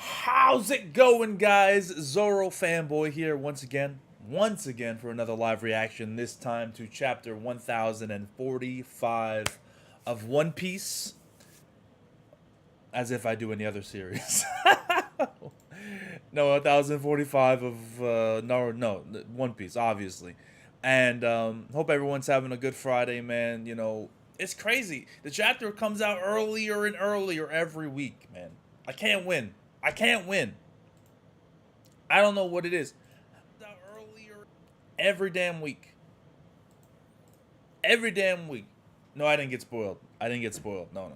How's it going, guys? Zoro fanboy here once again for another live reaction. This time to chapter 1045 of One Piece, as if I do any other series. No, 1045 of no One Piece, obviously. And hope everyone's having a good Friday, man. You know, it's crazy. The chapter comes out earlier and earlier every week, man. I can't win. I can't win. I don't know what it is. Earlier every damn week. Every damn week. No, I didn't get spoiled. I didn't get spoiled. No.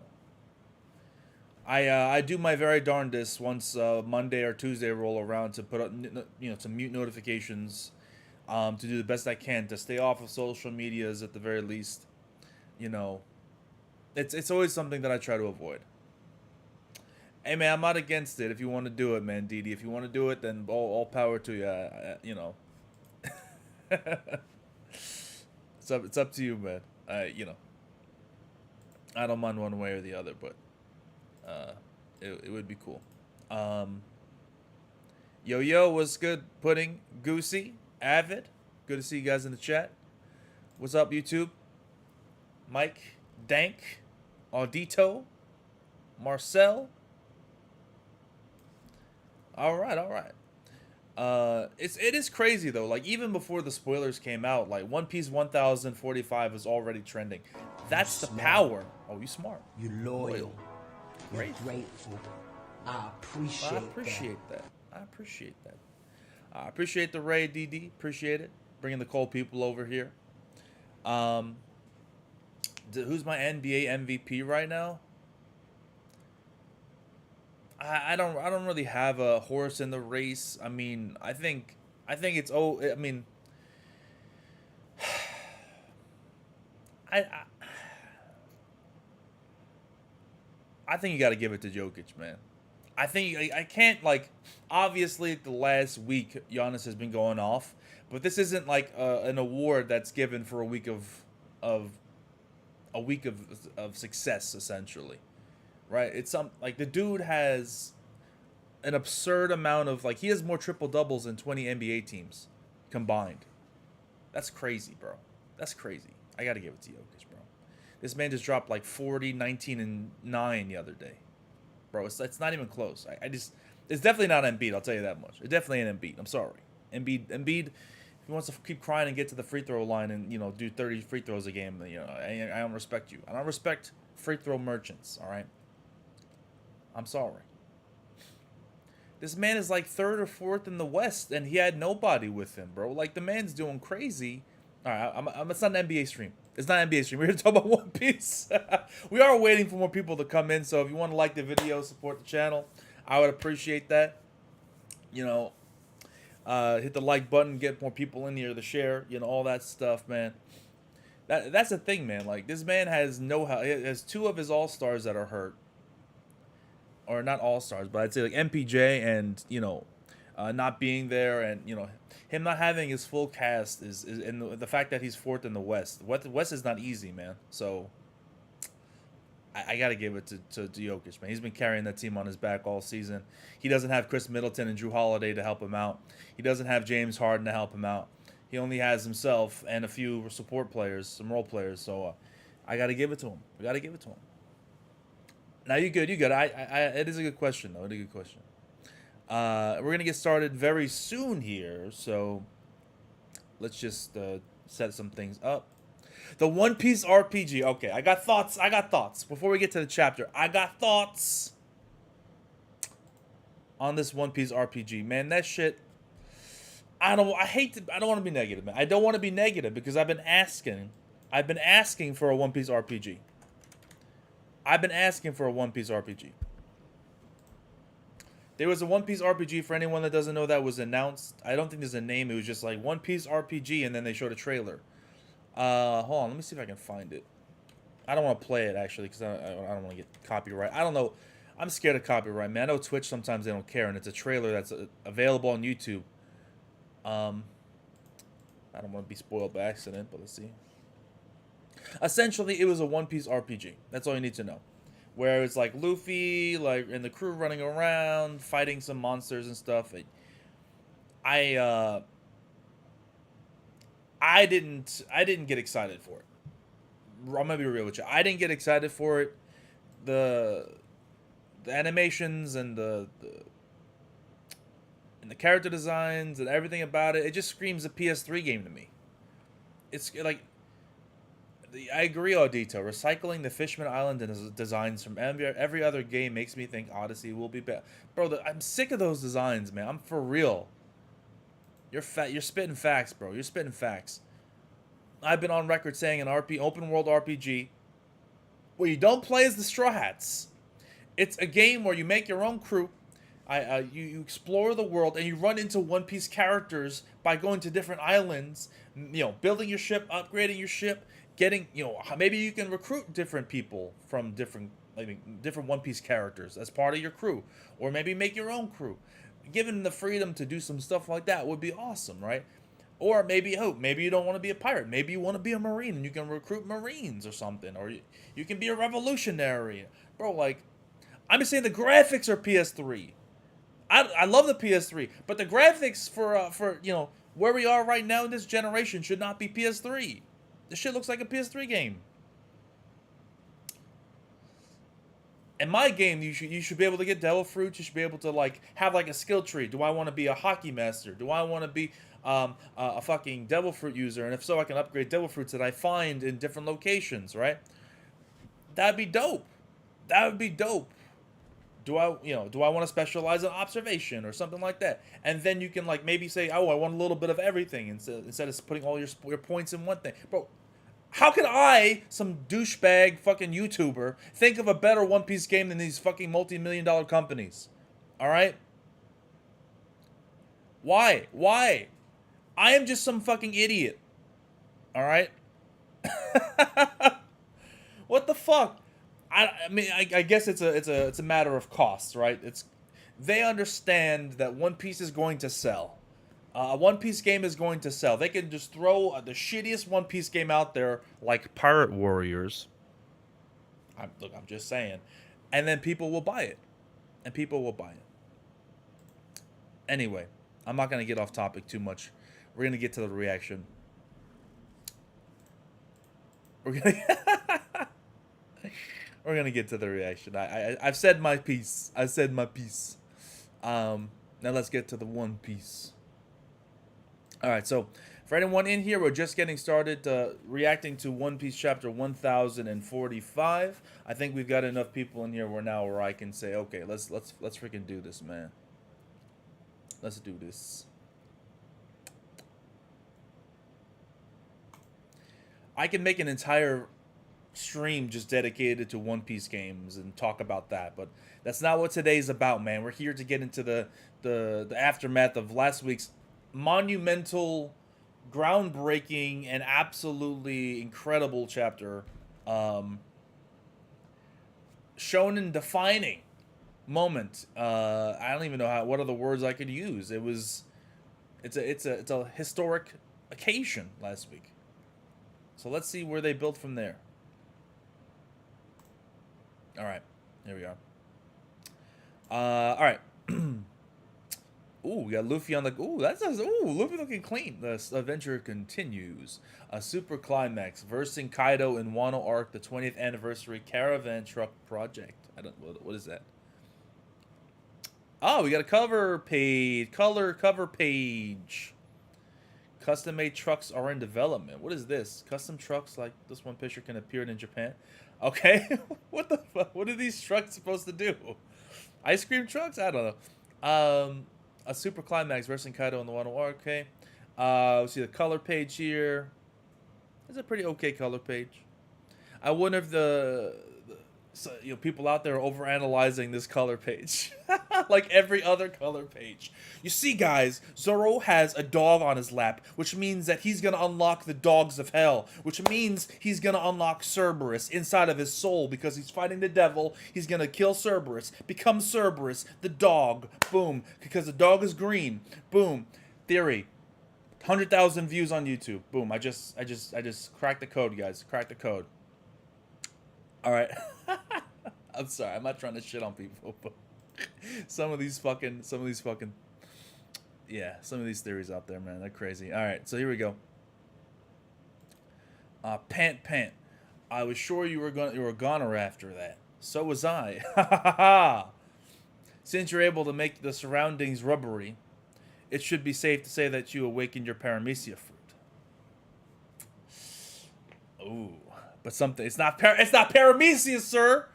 I do my very darndest once Monday or Tuesday roll around to put up to mute notifications, to do the best I can to stay off of social medias at the very least. You know, it's always something that I try to avoid. Hey man, I'm not against it. If you want to do it, man, Didi. If you want to do it, then all power to you. You know, it's up to you, man. I don't mind one way or the other, but it would be cool. Um, yo, what's good? Pudding, Goosey, Avid. Good to see you guys in the chat. What's up, YouTube? Mike, Dank, Audito, Marcel. All right. It is crazy though. Like even before the spoilers came out, like One Piece 1045 is already trending. That's the power. Oh, you smart. You loyal. You're Great. grateful. I appreciate that. I appreciate that. I appreciate the raid, DD. Appreciate it. Bringing the cold people over here. Who's my NBA MVP right now? I don't really have a horse in the race. I mean, I think it's I mean, I I think you got to give it to Jokic, man. I think I can't, like, obviously the last week Giannis has been going off, but this isn't like an award that's given for of a week of success essentially. Right? It's like the dude has an absurd amount of, like, he has more triple doubles than 20 NBA teams combined. That's crazy, bro. That's crazy. I got to give it to Jokic, bro. This man just dropped like 40, 19, and 9 the other day. Bro, it's not even close. It's definitely not Embiid, I'll tell you that much. It definitely ain't Embiid. I'm sorry. Embiid, if he wants to keep crying and get to the free throw line and, do 30 free throws a game, I don't respect you. I don't respect free throw merchants, all right? I'm sorry. This man is like third or fourth in the West, and he had nobody with him, bro. Like, the man's doing crazy. All right, it's not an NBA stream. It's not an NBA stream. We're here to talk about One Piece. We are waiting for more people to come in, so if you want to like the video, support the channel, I would appreciate that. Hit the like button, get more people in here, the share, all that stuff, man. That's the thing, man. Like, this man has he has 2 of his all-stars that are hurt. Or not all-stars, but I'd say like MPJ and, not being there, and, him not having his full cast is and the fact that he's 4th in the West. West is not easy, man. So I got to give it to Jokic, man. He's been carrying that team on his back all season. He doesn't have Chris Middleton and Drew Holiday to help him out. He doesn't have James Harden to help him out. He only has himself and a few support players, some role players. So I got to give it to him. We got to give it to him. Now you good. It is a good question though. It's a good question. We're gonna get started very soon here, so let's just set some things up. The One Piece RPG. Okay, I got thoughts. Before we get to the chapter, I got thoughts on this One Piece RPG. Man, that shit. I don't want to be negative, man. I don't want to be negative because I've been asking for a One Piece RPG. I've been asking for a One Piece RPG. There was a One Piece RPG, for anyone that doesn't know, that was announced. I don't think there's a name. It was just like One Piece RPG, and then they showed a trailer. Hold on. Let me see if I can find it. I don't want to play it, actually, because I don't want to get copyright. I don't know. I'm scared of copyright, man. I know Twitch, sometimes they don't care, and it's a trailer that's available on YouTube. I don't want to be spoiled by accident, but let's see. Essentially, it was a One Piece RPG. That's all you need to know. where it's like Luffy, like and the crew running around fighting some monsters and stuff. I uh, I didn't get excited for it. I'm gonna be real with you. I didn't get excited for it. The the animations and the character designs and everything about it, it just screams a PS3 game to me. It's like I agree, Audito. Recycling the Fishman Island and designs from every other game makes me think Odyssey will be better. Bro, I'm sick of those designs, man. I'm for real. You're fat. You're spitting facts, bro. You're spitting facts. I've been on record saying an open world RPG where you don't play as the Straw Hats. It's a game where you make your own crew. You explore the world and you run into One Piece characters by going to different islands. Building your ship, upgrading your ship, getting maybe you can recruit different people from different One Piece characters as part of your crew, or maybe make your own crew. Given the freedom to do some stuff like that would be awesome, right? Or maybe you don't want to be a pirate. Maybe you want to be a marine and you can recruit marines or something, or you can be a revolutionary, bro. Like, I'm just saying the graphics are PS3. I love the PS3, but the graphics for where we are right now in this generation should not be PS3. This shit looks like a PS3 game. In my game, you should be able to get devil fruits. You should be able to have a skill tree. Do I want to be a hockey master? Do I want to be a fucking devil fruit user? And if so, I can upgrade devil fruits that I find in different locations. Right? That'd be dope. That would be dope. Do I want to specialize in observation or something like that? And then you can maybe say, oh, I want a little bit of everything instead of putting all your points in one thing, bro. How can I, some douchebag fucking YouTuber, think of a better One Piece game than these fucking multi-million-dollar companies? All right? Why? Why? I am just some fucking idiot. All right? What the fuck? I guess it's a matter of cost, right? They understand that One Piece is going to sell. A One Piece game is going to sell. They can just throw the shittiest One Piece game out there, like Pirate Warriors. I'm just saying, and then people will buy it, and people will buy it. Anyway, I'm not gonna get off topic too much. We're gonna get to the reaction. We're gonna get to the reaction. I've said my piece. I said my piece. Now let's get to the One Piece. All right, so for anyone in here, we're just getting started reacting to One Piece chapter 1045. I think we've got enough people in here where I can say, okay, let's freaking do this, man. Let's do this. I can make an entire stream just dedicated to One Piece games and talk about that, but that's not what today's about, man. We're here to get into the aftermath of last week's monumental, groundbreaking, and absolutely incredible chapter. Shonen defining moment. I don't even know what other words I could use. It's a historic occasion last week. So let's see where they build from there. All right, here we are. All right. Ooh, we got Luffy on the... Ooh, Luffy looking clean. The adventure continues. A super climax. Versing Kaido in Wano Arc, the 20th anniversary caravan truck project. What is that? Oh, we got a cover page. Cover page. Custom-made trucks are in development. What is this? Custom trucks like this one picture can appear in Japan. Okay. What the fuck? What are these trucks supposed to do? Ice cream trucks? I don't know. A super climax versing Kaido in the Wano Arc. Okay. We see the color page here. It's a pretty okay color page. I wonder if people out there are overanalyzing this color page. Like every other color page. You see, guys, Zoro has a dog on his lap, which means that he's going to unlock the dogs of hell, which means he's going to unlock Cerberus inside of his soul because he's fighting the devil. He's going to kill Cerberus, become Cerberus, the dog. Boom. Because the dog is green. Boom. Theory. 100,000 views on YouTube. Boom. I just cracked the code, guys. Cracked the code. All right. I'm sorry. I'm not trying to shit on people, but some of these fucking, yeah, some of these theories out there, man, they're crazy. All right, so here we go. Pant. I was sure you were a goner after that. So was I. Ha ha ha. Since you're able to make the surroundings rubbery, it should be safe to say that you awakened your paramecia fruit. Ooh, but something. It's not paramecia, sir.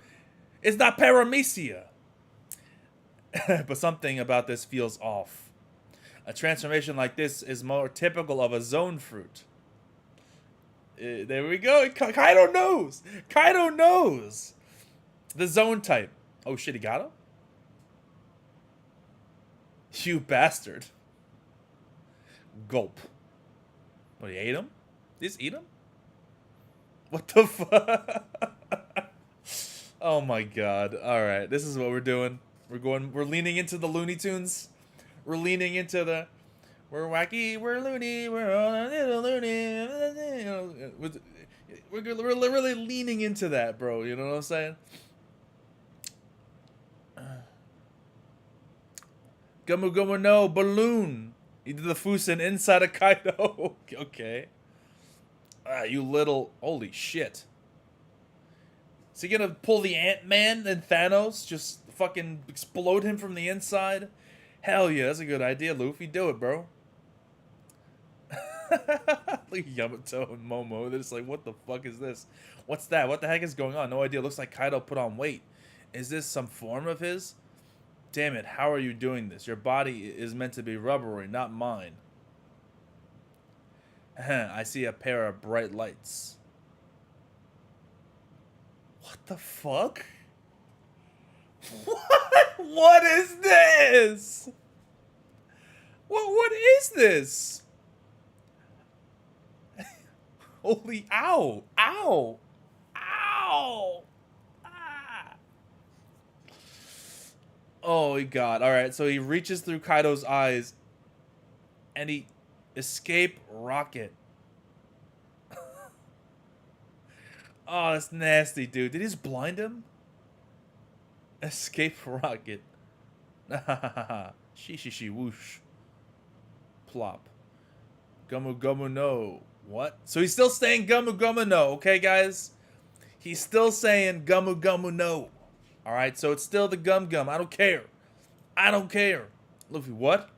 It's not paramecia. But something about this feels off. A transformation like this is more typical of a zone fruit. There we go. Kaido knows. Kaido knows. The zone type. Oh shit, he got him? You bastard. Gulp. What, he ate him? Just eat him? What the fuck? Oh my god. Alright, this is what we're doing. We're leaning into the Looney Tunes. We're leaning into the... We're wacky, we're loony, we're all a little loony. We're really leaning into that, bro. You know what I'm saying? Gumu Gumu no balloon. He did the Fusen inside of Kaido. Okay. You little... Holy shit. Is he gonna pull the Ant-Man and Thanos? Just fucking explode him from the inside? Hell yeah, that's a good idea, Luffy. Do it, bro. Look at Yamato and Momo. They're just like, what the fuck is this? What's that? What the heck is going on? No idea. Looks like Kaido put on weight. Is this some form of his? Damn it, how are you doing this? Your body is meant to be rubbery, not mine. I see a pair of bright lights. What the fuck? What? What is this? What is this? Holy ow! Ow! Ow! Ah! Oh god! All right, so he reaches through Kaido's eyes, and he escape rocket. Oh, that's nasty, dude. Did he just blind him? Escape rocket. She whoosh. Plop. Gumu Gumu no. What? So he's still saying Gumu Gumu no, okay, guys? He's still saying Gumu Gumu no. Alright, so it's still the Gum Gum. I don't care. I don't care. Luffy, what?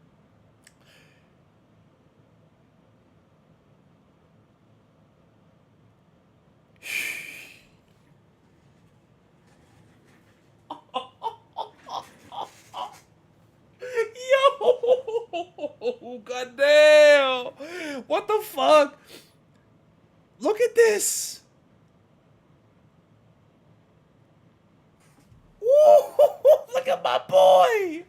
Yo! Goddamn! What the fuck? Look at this! Woo! Look at my boy!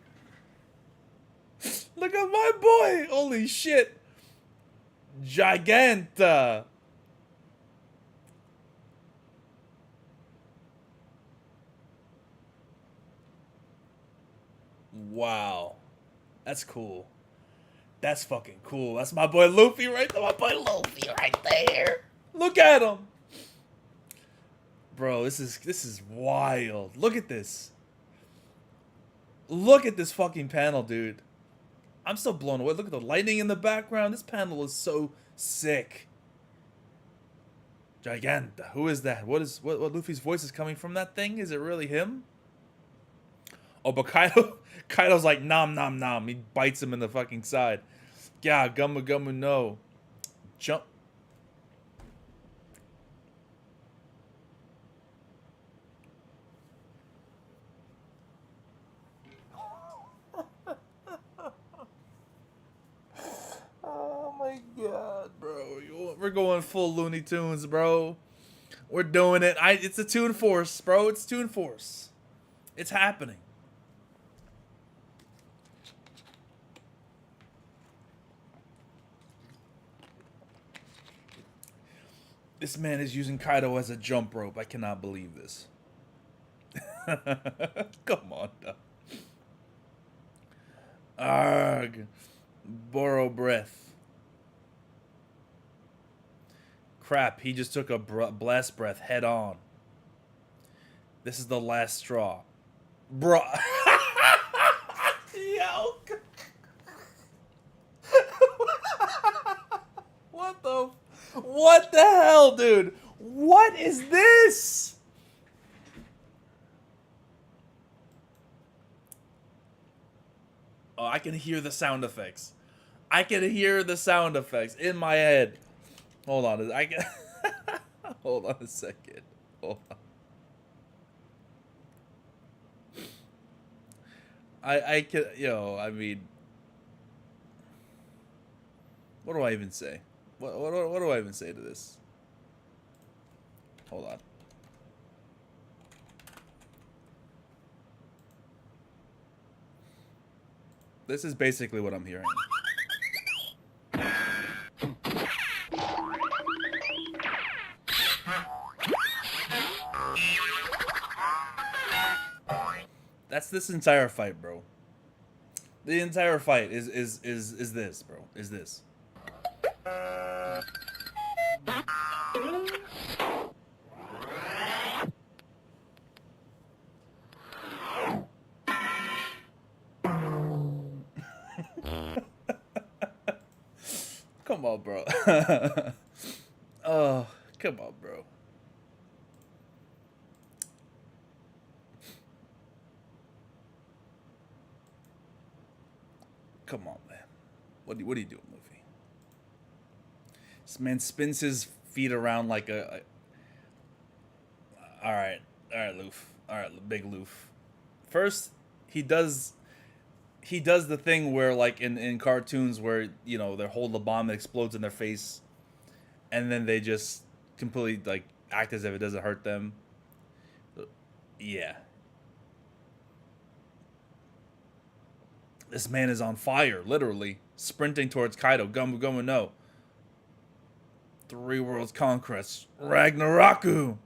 Look at my boy! Holy shit! Giganta! Wow. That's cool. That's fucking cool. That's my boy Luffy right there. My boy Luffy right there. Look at him. Bro, this is wild. Look at this. Look at this fucking panel, dude. I'm so blown away. Look at the lightning in the background. This panel is so sick. Giganta. Who is that? What Luffy's voice is coming from that thing? Is it really him? Oh, but Kaido's like, nom, nom, nom. He bites him in the fucking side. Yeah, Gumu Gumu no. Jump. Oh my god, bro. We're going full Looney Tunes, bro. We're doing it. It's a Toon Force, bro. It's Toon Force. It's happening. This man is using Kaido as a jump rope. I cannot believe this. Come on, though. Arg. Borrow breath. Crap, he just took a blast breath head on. This is the last straw. Bro. Yo. What the hell, dude? What is this? Oh, I can hear the sound effects. I can hear the sound effects in my head. Hold on. I can hold on a second. Hold on. I can, I mean, what do I even say? What do I even say to this? Hold on. This is basically what I'm hearing. That's this entire fight, bro. The entire fight is this, bro. Is this. Come on, bro. Oh, come on, bro. Come on, man. What are you doing, Luffy? This man spins his feet around like a all right, Luffy. All right, big Luffy. First, he does the thing where, like in cartoons, where they hold the bomb that explodes in their face, and then they just completely like act as if it doesn't hurt them. Yeah. This man is on fire, literally sprinting towards Kaido. Gumu Gumu no. 3 worlds conquest. Ragnaroku.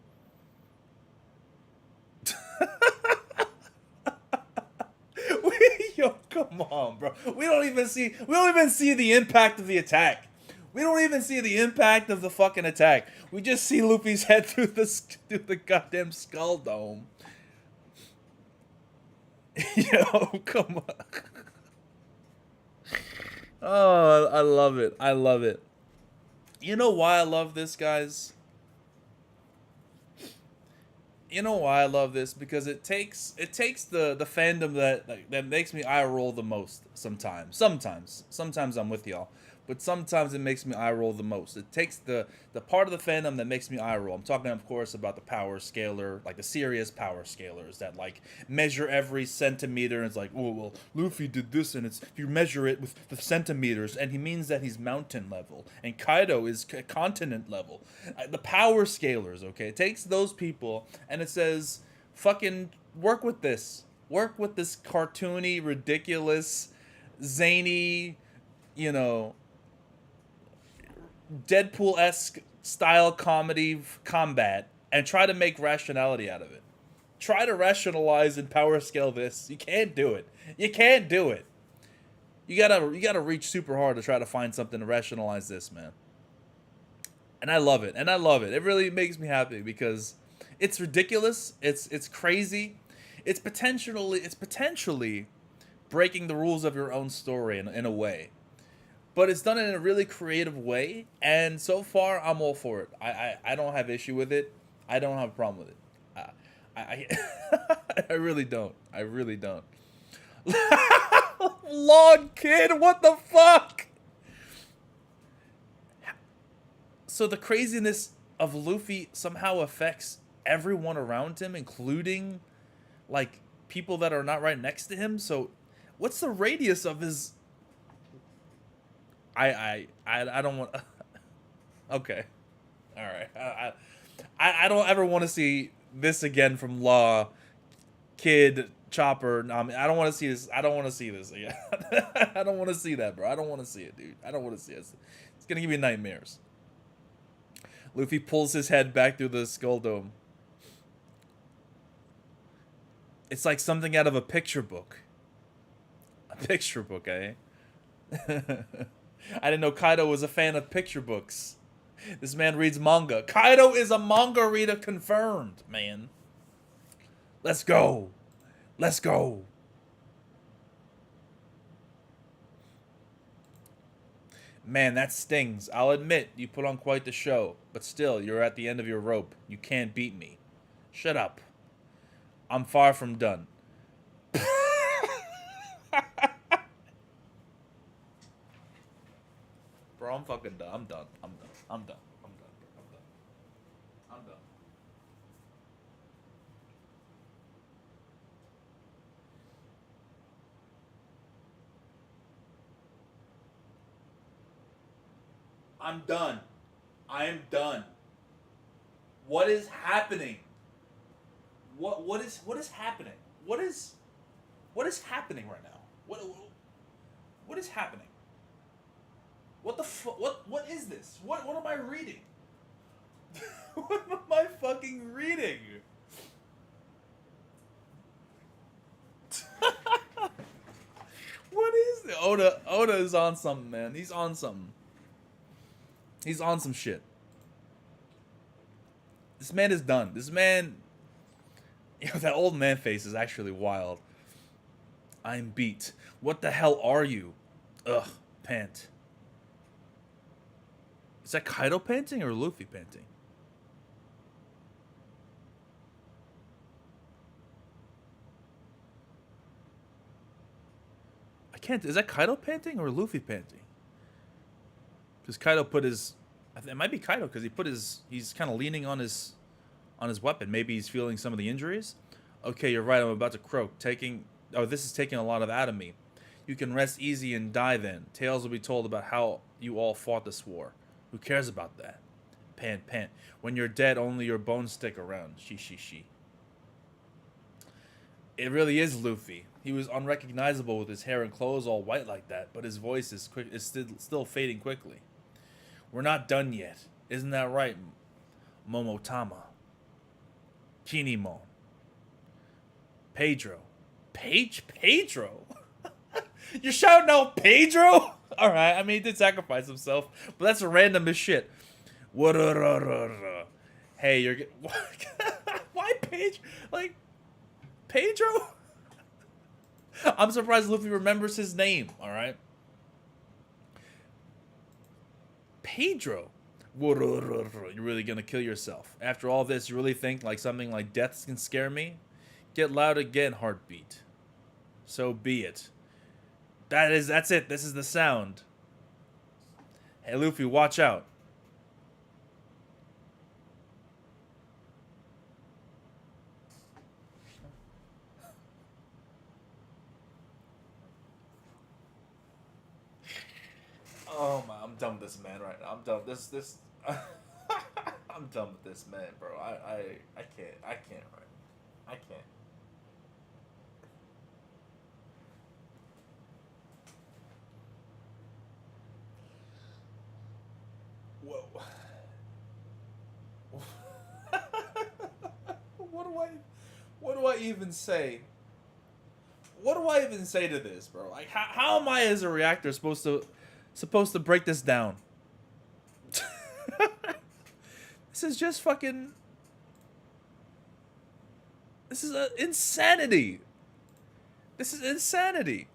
Yo, come on, bro. We don't even see the impact of the attack. We don't even see the impact of the fucking attack. We just see Luffy's head through the goddamn skull dome. Yo, come on. Oh, I love it. I love it. You know why I love this, guys? You know why I love this? Because it takes the fandom that makes me eye roll the most sometimes. Sometimes I'm with y'all. But sometimes it makes me eye roll the most. It takes the part of the fandom that makes me eye roll. I'm talking, of course, about the power scaler, like the serious power scalers that like measure every centimeter. And it's like, oh well, Luffy did this, and it's if you measure it with the centimeters, and he means that he's mountain level, and Kaido is continent level. The power scalers, okay, it takes those people, and it says, fucking work with this cartoony, ridiculous, zany, Deadpool-esque style comedy combat and try to make rationality out of it. Try to rationalize and power scale this. You can't do it. You can't do it. You gotta reach super hard to try to find something to rationalize this, man. And I love it. It really makes me happy because it's ridiculous. It's crazy. It's potentially breaking the rules of your own story in a way. But it's done in a really creative way, and so far I'm all for it. I don't have issue with it. I don't have a problem with it. I really don't. I really don't. Log kid, what the fuck? So the craziness of Luffy somehow affects everyone around him, including like people that are not right next to him. So what's the radius of his? I don't want. Okay, all right. I don't ever want to see this again from Law, Kid, Chopper. I don't want to see this. I don't want to see this again. I don't want to see that, bro. I don't want to see it, dude. I don't want to see it. It's gonna give me nightmares. Luffy pulls his head back through the skull dome. It's like something out of a picture book. A picture book, eh? I didn't know Kaido was a fan of picture books. This man reads manga. Kaido is a manga reader confirmed, man. Let's go. Let's go. Man, that stings. I'll admit, you put on quite the show, but still, you're at the end of your rope. You can't beat me. Shut up. I'm far from done. Bro, I'm fucking done. I'm done. I'm done. I'm done. I'm done. I'm done. I'm done. I'm done. I am done. What is happening? What is happening? What is happening right now? What is happening? What the what is this? What am I reading? What am I fucking reading? What is it? Oda is on something, man. He's on something. He's on some shit. This man is done. This man, that old man face is actually wild. I'm beat. What the hell are you? Ugh, pant. Is that Kaido panting or Luffy panting? I can't. Is that Kaido panting or Luffy panting? Because Kaido put his. It might be Kaido because he put his. He's kind of leaning on his weapon. Maybe he's feeling some of the injuries. Okay, you're right. I'm about to croak. This is taking a lot out of me. You can rest easy and die then. Tales will be told about how you all fought this war. Who cares about that? Pant, pant. When you're dead, only your bones stick around. She. It really is Luffy. He was unrecognizable with his hair and clothes all white like that, but his voice is still fading quickly. We're not done yet. Isn't that right, Momotama? Kinimon. Pedro. Pedro? You're shouting out Pedro? Alright, I mean, he did sacrifice himself, but that's random as shit. Hey, you're why Pedro? Like, Pedro? I'm surprised Luffy remembers his name, alright? Pedro. You're really gonna kill yourself. After all this, you really think like something like death can scare me? Get loud again, heartbeat. So be it. That's it. This is the sound. Hey Luffy, watch out. Oh my, I'm done with this man right now. I'm done with this I'm done with this man, bro. I can't right. I can't. Whoa. What do I even say? What do I even say to this, bro? Like how am I as a reactor supposed to break this down? This is just fucking. This is insanity. This is insanity.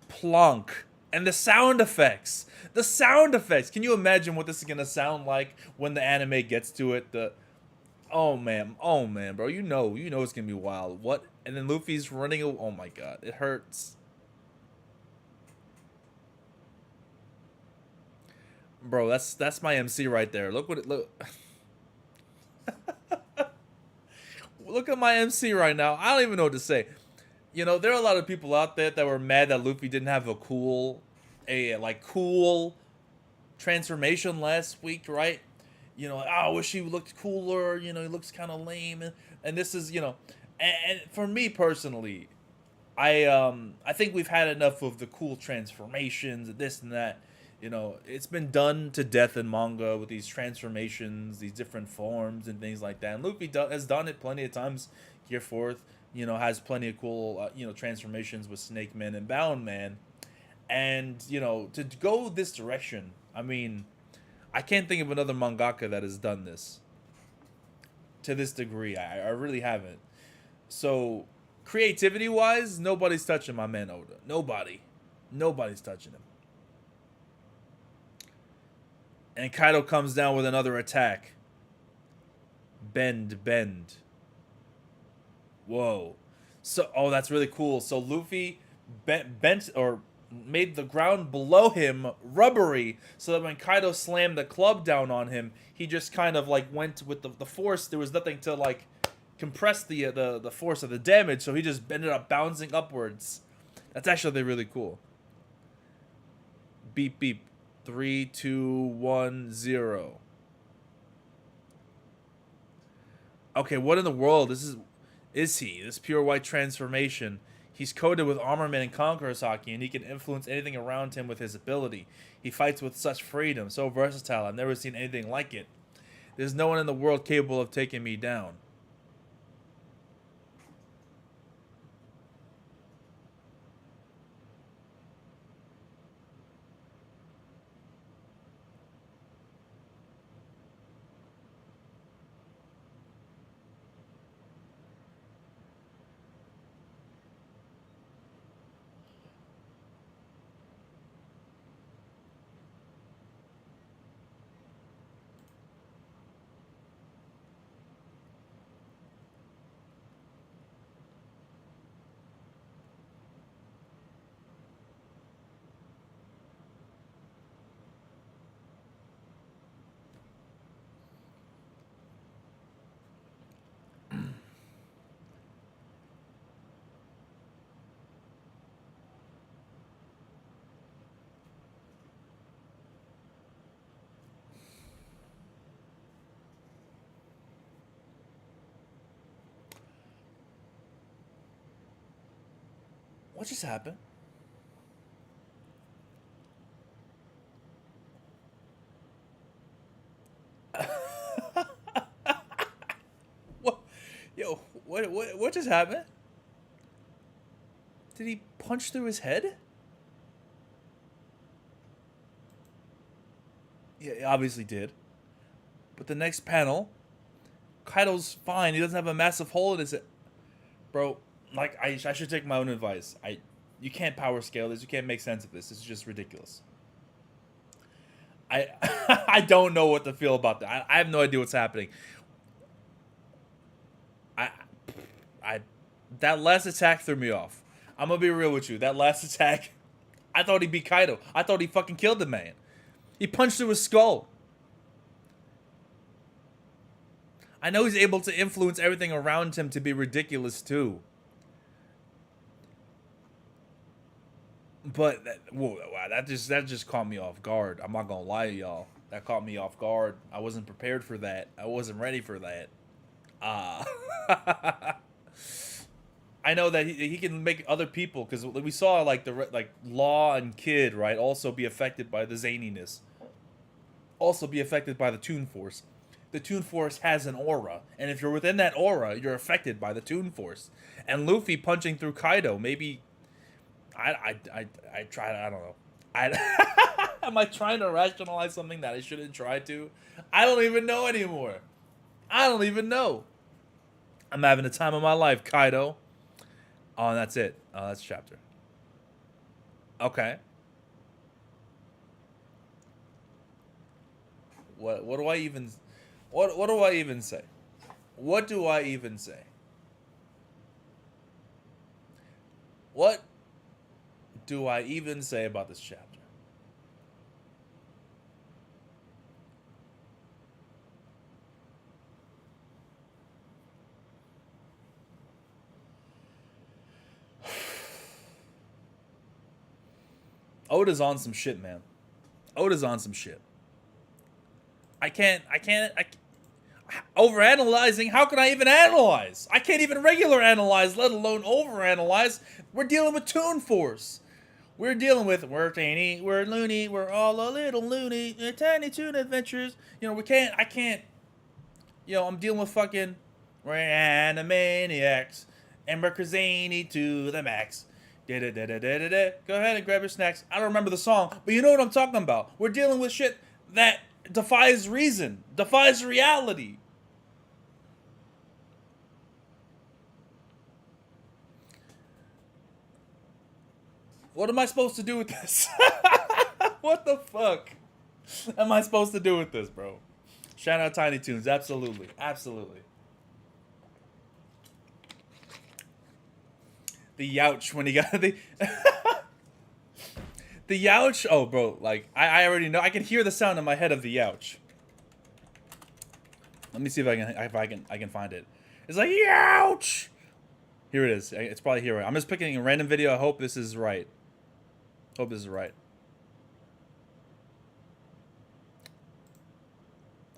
Plunk. And the sound effects. The sound effects. Can you imagine what this is gonna sound like when the anime gets to it? Oh man, bro. You know it's gonna be wild. What? And then Luffy's running. Oh my god, it hurts. Bro, that's my MC right there. Look what it look. Look at my MC right now. I don't even know what to say. You know, there are a lot of people out there that were mad that Luffy didn't have a cool transformation last week, right? You know, like, oh, I wish he looked cooler. You know, he looks kind of lame, and this is, and for me personally, I think we've had enough of the cool transformations, this and that. You know, it's been done to death in manga with these transformations, these different forms and things like that. And Luffy has done it plenty of times. Gear Fourth, has plenty of cool, transformations with Snake Man and Bound Man. And, you know, to go this direction, I mean, I can't think of another mangaka that has done this to this degree. I really haven't. So, creativity wise, nobody's touching my man Oda. Nobody's touching him. And Kaido comes down with another attack. Bend. Whoa. So, oh, that's really cool. So Luffy bent or made the ground below him rubbery, so that when Kaido slammed the club down on him, he just kind of like went with the force. There was nothing to like compress the force of the damage, so he just ended up bouncing upwards. That's actually really cool. Beep beep. 3, 2, 1, 0. Okay, what in the world? Is he? This pure white transformation. He's coated with armament and conqueror's haki, and he can influence anything around him with his ability. He fights with such freedom, so versatile. I've never seen anything like it. There's no one in the world capable of taking me down. What just happened? What? Yo, what just happened? Did he punch through his head? Yeah, he obviously did. But the next panel, Kaido's fine. He doesn't have a massive hole in his head. Bro, like, I should take my own advice. You can't power scale this. You can't make sense of this. This is just ridiculous. I I don't know what to feel about that. I have no idea what's happening. I I that last attack threw me off. I'm gonna be real with you. That last attack, I thought he beat Kaido. I thought he fucking killed the man. He punched through his skull. I know he's able to influence everything around him to be ridiculous too. But whoa, wow, that just caught me off guard. I'm not gonna lie to y'all. That caught me off guard. I wasn't prepared for that. I wasn't ready for that. I know that he can make other people, because we saw like Law and Kid, right, also be affected by the zaniness. Also be affected by the Toon Force. The Toon Force has an aura, and if you're within that aura, you're affected by the Toon Force. And Luffy punching through Kaido, maybe I try. I don't know. Am I trying to rationalize something that I shouldn't try to? I don't even know anymore. I don't even know. I'm having the time of my life, Kaido. Oh, and that's it. Oh, that's chapter. Okay. What do I even what do I even say? What do I even say? What do I even say about this chapter? Oda's on some shit, man. Oda's on some shit. I can't overanalyzing. How can I even analyze? I can't even regular analyze, let alone overanalyze. We're dealing with Toon Force. We're dealing with we're tiny, we're loony, we're all a little loony. Tiny Toon Adventures. You know, I can't. You know, I'm dealing with fucking we're animaniacs and we're crazy to the max. Go ahead and grab your snacks. I don't remember the song, but you know what I'm talking about. We're dealing with shit that defies reason, defies reality. What am I supposed to do with this? What the fuck am I supposed to do with this, bro? Shout out Tiny Toons. Absolutely. Absolutely. The youch when he got the... The youch... Oh, bro. Like, I already know. I can hear the sound in my head of the youch. Let me see if I can find it. It's like, youch! Here it is. It's probably here. I'm just picking a random video. I hope this is right. Hope this is right.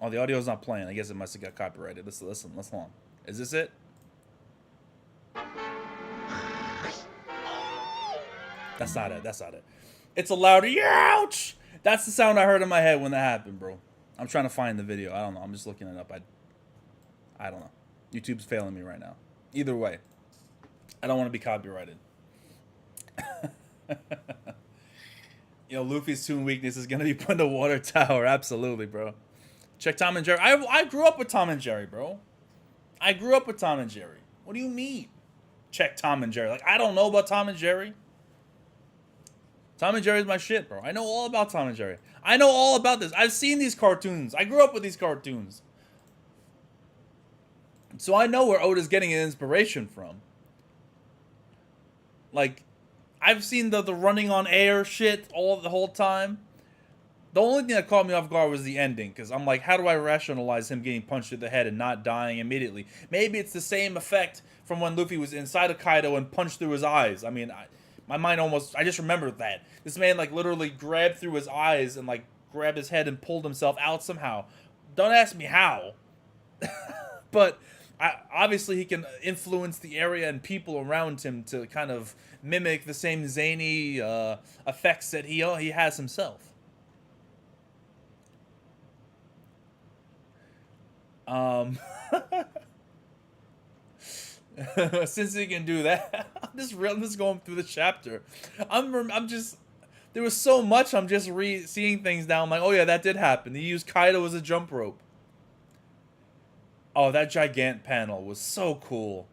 Oh, the audio's not playing. I guess it must have got copyrighted. Let's listen. Let's hold on. Is this it? That's not it. That's not it. It's a louder ouch. That's the sound I heard in my head when that happened, bro. I'm trying to find the video. I don't know. I'm just looking it up. I don't know. YouTube's failing me right now. Either way, I don't want to be copyrighted. You know, Luffy's toon weakness is gonna be put in the water tower. Absolutely, bro. Check Tom and Jerry. I grew up with Tom and Jerry, bro. I grew up with Tom and Jerry. What do you mean? Check Tom and Jerry. Like, I don't know about Tom and Jerry. Tom and Jerry's my shit, bro. I know all about Tom and Jerry. I know all about this. I've seen these cartoons. I grew up with these cartoons. So I know where Oda's getting his inspiration from. Like, I've seen the running on air shit the whole time. The only thing that caught me off guard was the ending, because I'm like, how do I rationalize him getting punched in the head and not dying immediately? Maybe it's the same effect from when Luffy was inside of Kaido and punched through his eyes. I mean, my mind almost, I just remembered that. This man, like, literally grabbed through his eyes and, like, grabbed his head and pulled himself out somehow. Don't ask me how. But obviously he can influence the area and people around him to kind of mimic the same zany effects that he has himself. Since he can do that, I'm just going through the chapter. I'm just, there was so much. I'm just seeing things now. I'm like, oh yeah, that did happen. He used Kaido as a jump rope. Oh, that gigant panel was so cool.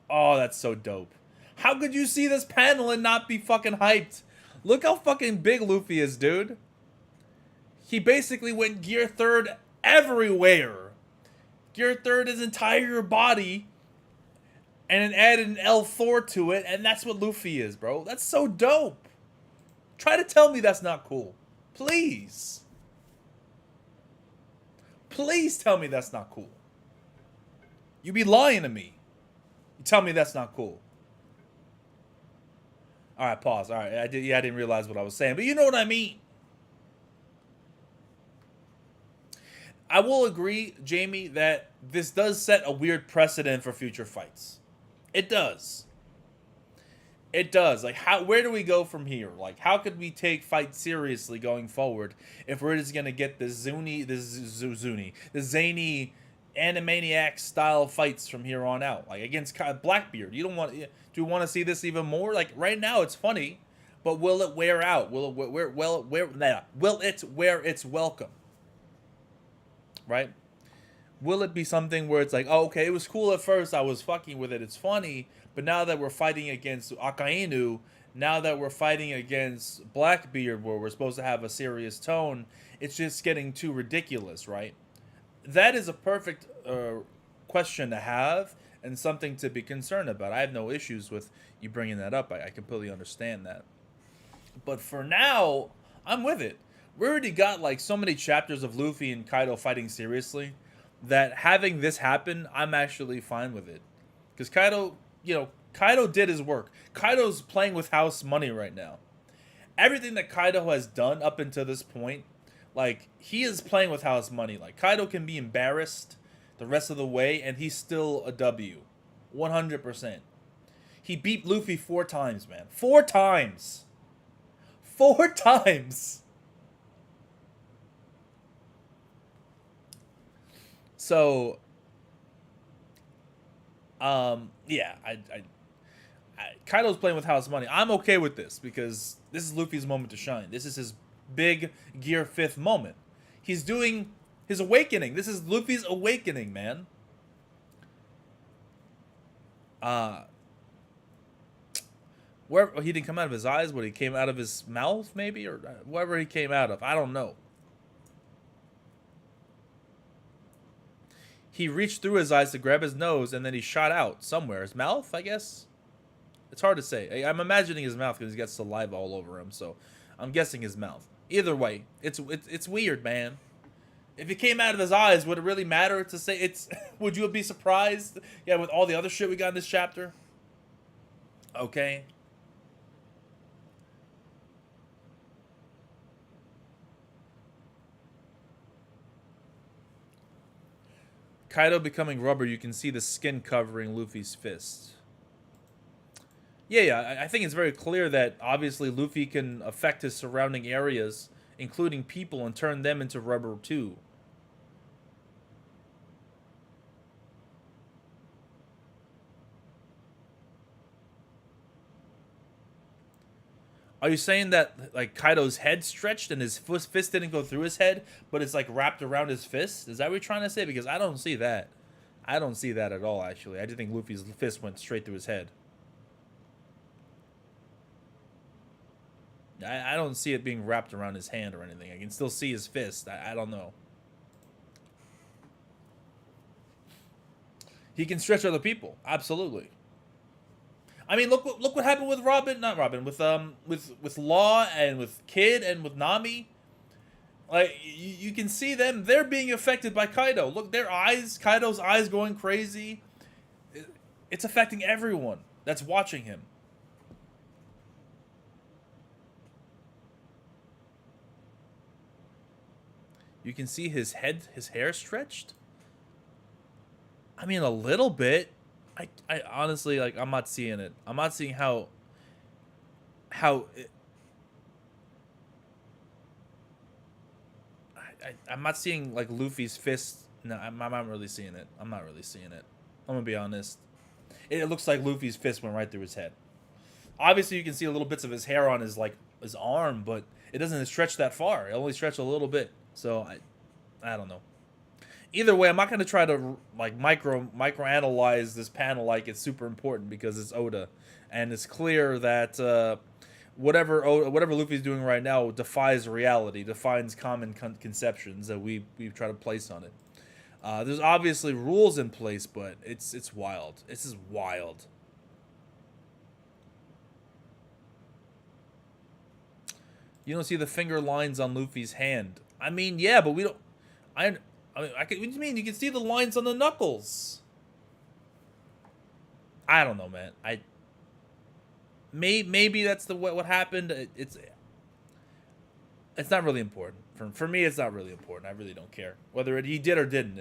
Oh, that's so dope. How could you see this panel and not be fucking hyped? Look how fucking big Luffy is, dude. He basically went gear third everywhere. Gear third his entire body. And then added an L4 to it. And that's what Luffy is, bro. That's so dope. Try to tell me that's not cool. Please. Please tell me that's not cool. You be lying to me. You tell me that's not cool. All right, pause. All right, I didn't realize what I was saying, but you know what I mean. I will agree, Jamie, that this does set a weird precedent for future fights. It does. It does. Like, where do we go from here? Like, how could we take fights seriously going forward if we're just gonna get the zany animaniacs style fights from here on out? Like against Blackbeard, you don't want. Do you want to see this even more? Like right now, it's funny, but will it wear out? Will it wear its welcome? Right? Will it be something where it's like, oh, okay, it was cool at first, I was fucking with it, it's funny, but now that we're fighting against Akainu, now that we're fighting against Blackbeard, where we're supposed to have a serious tone, it's just getting too ridiculous, right? That is a perfect question to have and something to be concerned about. I have no issues with you bringing that up. I completely understand that. But for now, I'm with it. We already got like so many chapters of Luffy and Kaido fighting seriously that having this happen, I'm actually fine with it. Because Kaido, Kaido did his work. Kaido's playing with house money right now. Everything that Kaido has done up until this point, like, he is playing with house money. Like, Kaido can be embarrassed the rest of the way, and he's still a W. 100%. He beat Luffy 4 times, man. 4 times! 4 times! So, yeah, Kaido's playing with house money. I'm okay with this because this is Luffy's moment to shine. This is his big Gear 5th moment. He's doing his awakening. This is Luffy's awakening, man. Where he didn't come out of his eyes, but he came out of his mouth, maybe, or wherever he came out of. I don't know. He reached through his eyes to grab his nose, and then he shot out somewhere. His mouth, I guess? It's hard to say. I'm imagining his mouth because he's got saliva all over him, so I'm guessing his mouth. Either way, it's weird, man. If it came out of his eyes, would it really matter to say it's... Would you be surprised? Yeah, with all the other shit we got in this chapter? Okay. Kaido becoming rubber, you can see the skin covering Luffy's fist. Yeah, I think it's very clear that obviously Luffy can affect his surrounding areas, including people, and turn them into rubber too. Are you saying that like Kaido's head stretched and his fist didn't go through his head, but it's like wrapped around his fist? Is that what you're trying to say? Because I don't see that. I don't see that at all, actually. I just think Luffy's fist went straight through his head. I don't see it being wrapped around his hand or anything. I can still see his fist. I don't know. He can stretch other people. Absolutely. I mean, look what happened with with Law and with Kid and with Nami. Like you can see them; they're being affected by Kaido. Look, their eyes, Kaido's eyes going crazy. It's affecting everyone that's watching him. You can see his hair stretched. I mean, a little bit. I honestly, like, I'm not seeing it. I'm not seeing how I'm not seeing, like, Luffy's fist. No, I'm not really seeing it. I'm not really seeing it. I'm gonna be honest. It looks like Luffy's fist went right through his head. Obviously, you can see little bits of his hair on his, like, his arm, but it doesn't stretch that far. It only stretched a little bit. So, I don't know. Either way, I'm not going to try to like microanalyze this panel like it's super important because it's Oda, and it's clear that whatever Luffy's doing right now defies reality, defines common conceptions that we try to place on it. There's obviously rules in place, but it's wild. This is wild. You don't see the finger lines on Luffy's hand. I mean, yeah, but we don't. I mean, what do you mean? You can see the lines on the knuckles. I don't know, man. Maybe that's what happened. It's not really important for me. It's not really important. I really don't care whether he did or didn't.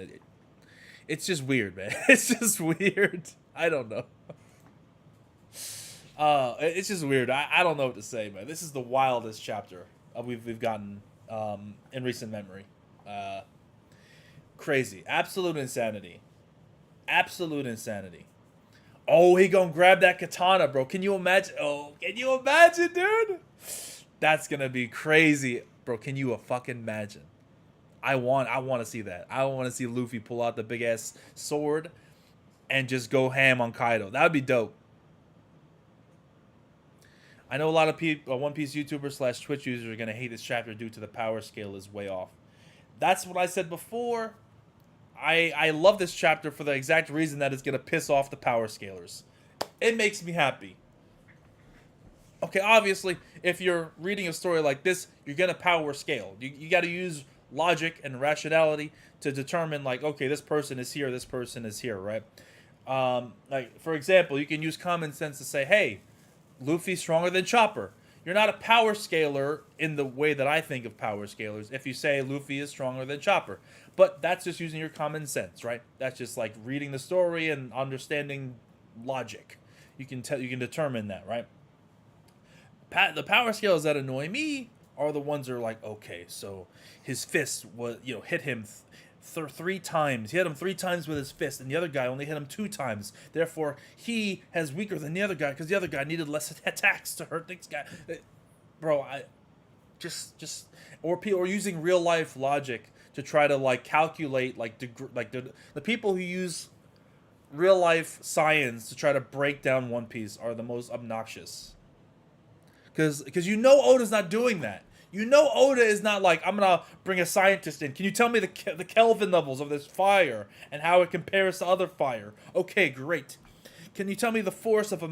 It's just weird, man. It's just weird. I don't know. It's just weird. I don't know what to say, man. This is the wildest chapter we've gotten in recent memory. Crazy. Absolute insanity. Absolute insanity. Oh, he gonna grab that katana, bro. Can you imagine? Oh, can you imagine, dude? That's gonna be crazy. Bro, can you fucking imagine? I want to see that. I want to see Luffy pull out the big ass sword and just go ham on Kaido. That would be dope. I know a lot of people, One Piece YouTubers / Twitch users are gonna hate this chapter due to the power scale is way off. That's what I said before. I love this chapter for the exact reason that it's going to piss off the power scalers. It makes me happy. Okay, obviously, if you're reading a story like this, you're going to power scale. You got to use logic and rationality to determine, like, okay, this person is here, this person is here, right? Like, for example, you can use common sense to say, hey, Luffy's stronger than Chopper. You're not a power scaler in the way that I think of power scalers if you say Luffy is stronger than Chopper. But that's just using your common sense, right? That's just like reading the story and understanding logic. You can determine that, right? The power scales that annoy me are the ones that are like, okay, so his fist was, hit him three times. He hit him 3 times with his fist, and the other guy only hit him 2 times. Therefore, he has weaker than the other guy because the other guy needed less attacks to hurt this guy. Bro, I just or using real life logic to try to like calculate like the people who use real life science to try to break down One Piece are the most obnoxious. Because you know Oda's not doing that. You know Oda is not like, I'm gonna bring a scientist in. Can you tell me the Kelvin levels of this fire and how it compares to other fire? Okay, great. Can you tell me the force of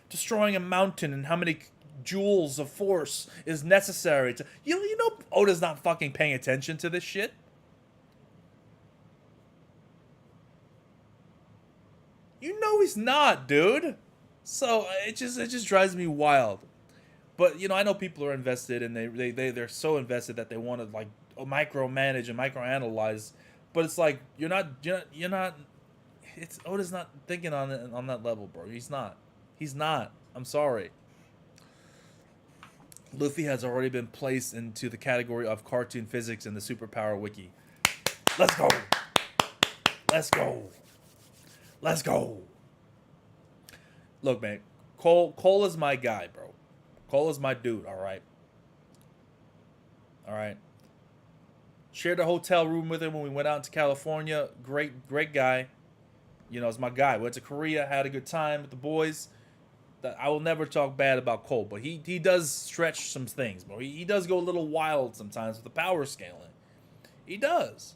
destroying a mountain and how many joules of force is necessary to... You know Oda's not fucking paying attention to this shit. You know he's not, dude. So it just drives me wild. But you know, I know people are invested, and they're so invested that they want to like micromanage and microanalyze. But it's like you're not. It's Oda's not thinking on that level, bro. He's not. He's not. I'm sorry. Luffy has already been placed into the category of cartoon physics in the Superpower Wiki. Let's go. Let's go. Let's go. Look, man. Cole is my guy, bro. Cole is my dude, all right? All right. Shared a hotel room with him when we went out to California. Great guy. You know, it's my guy. Went to Korea, had a good time with the boys. I will never talk bad about Cole, but he does stretch some things, bro. He does go a little wild sometimes with the power scaling. He does.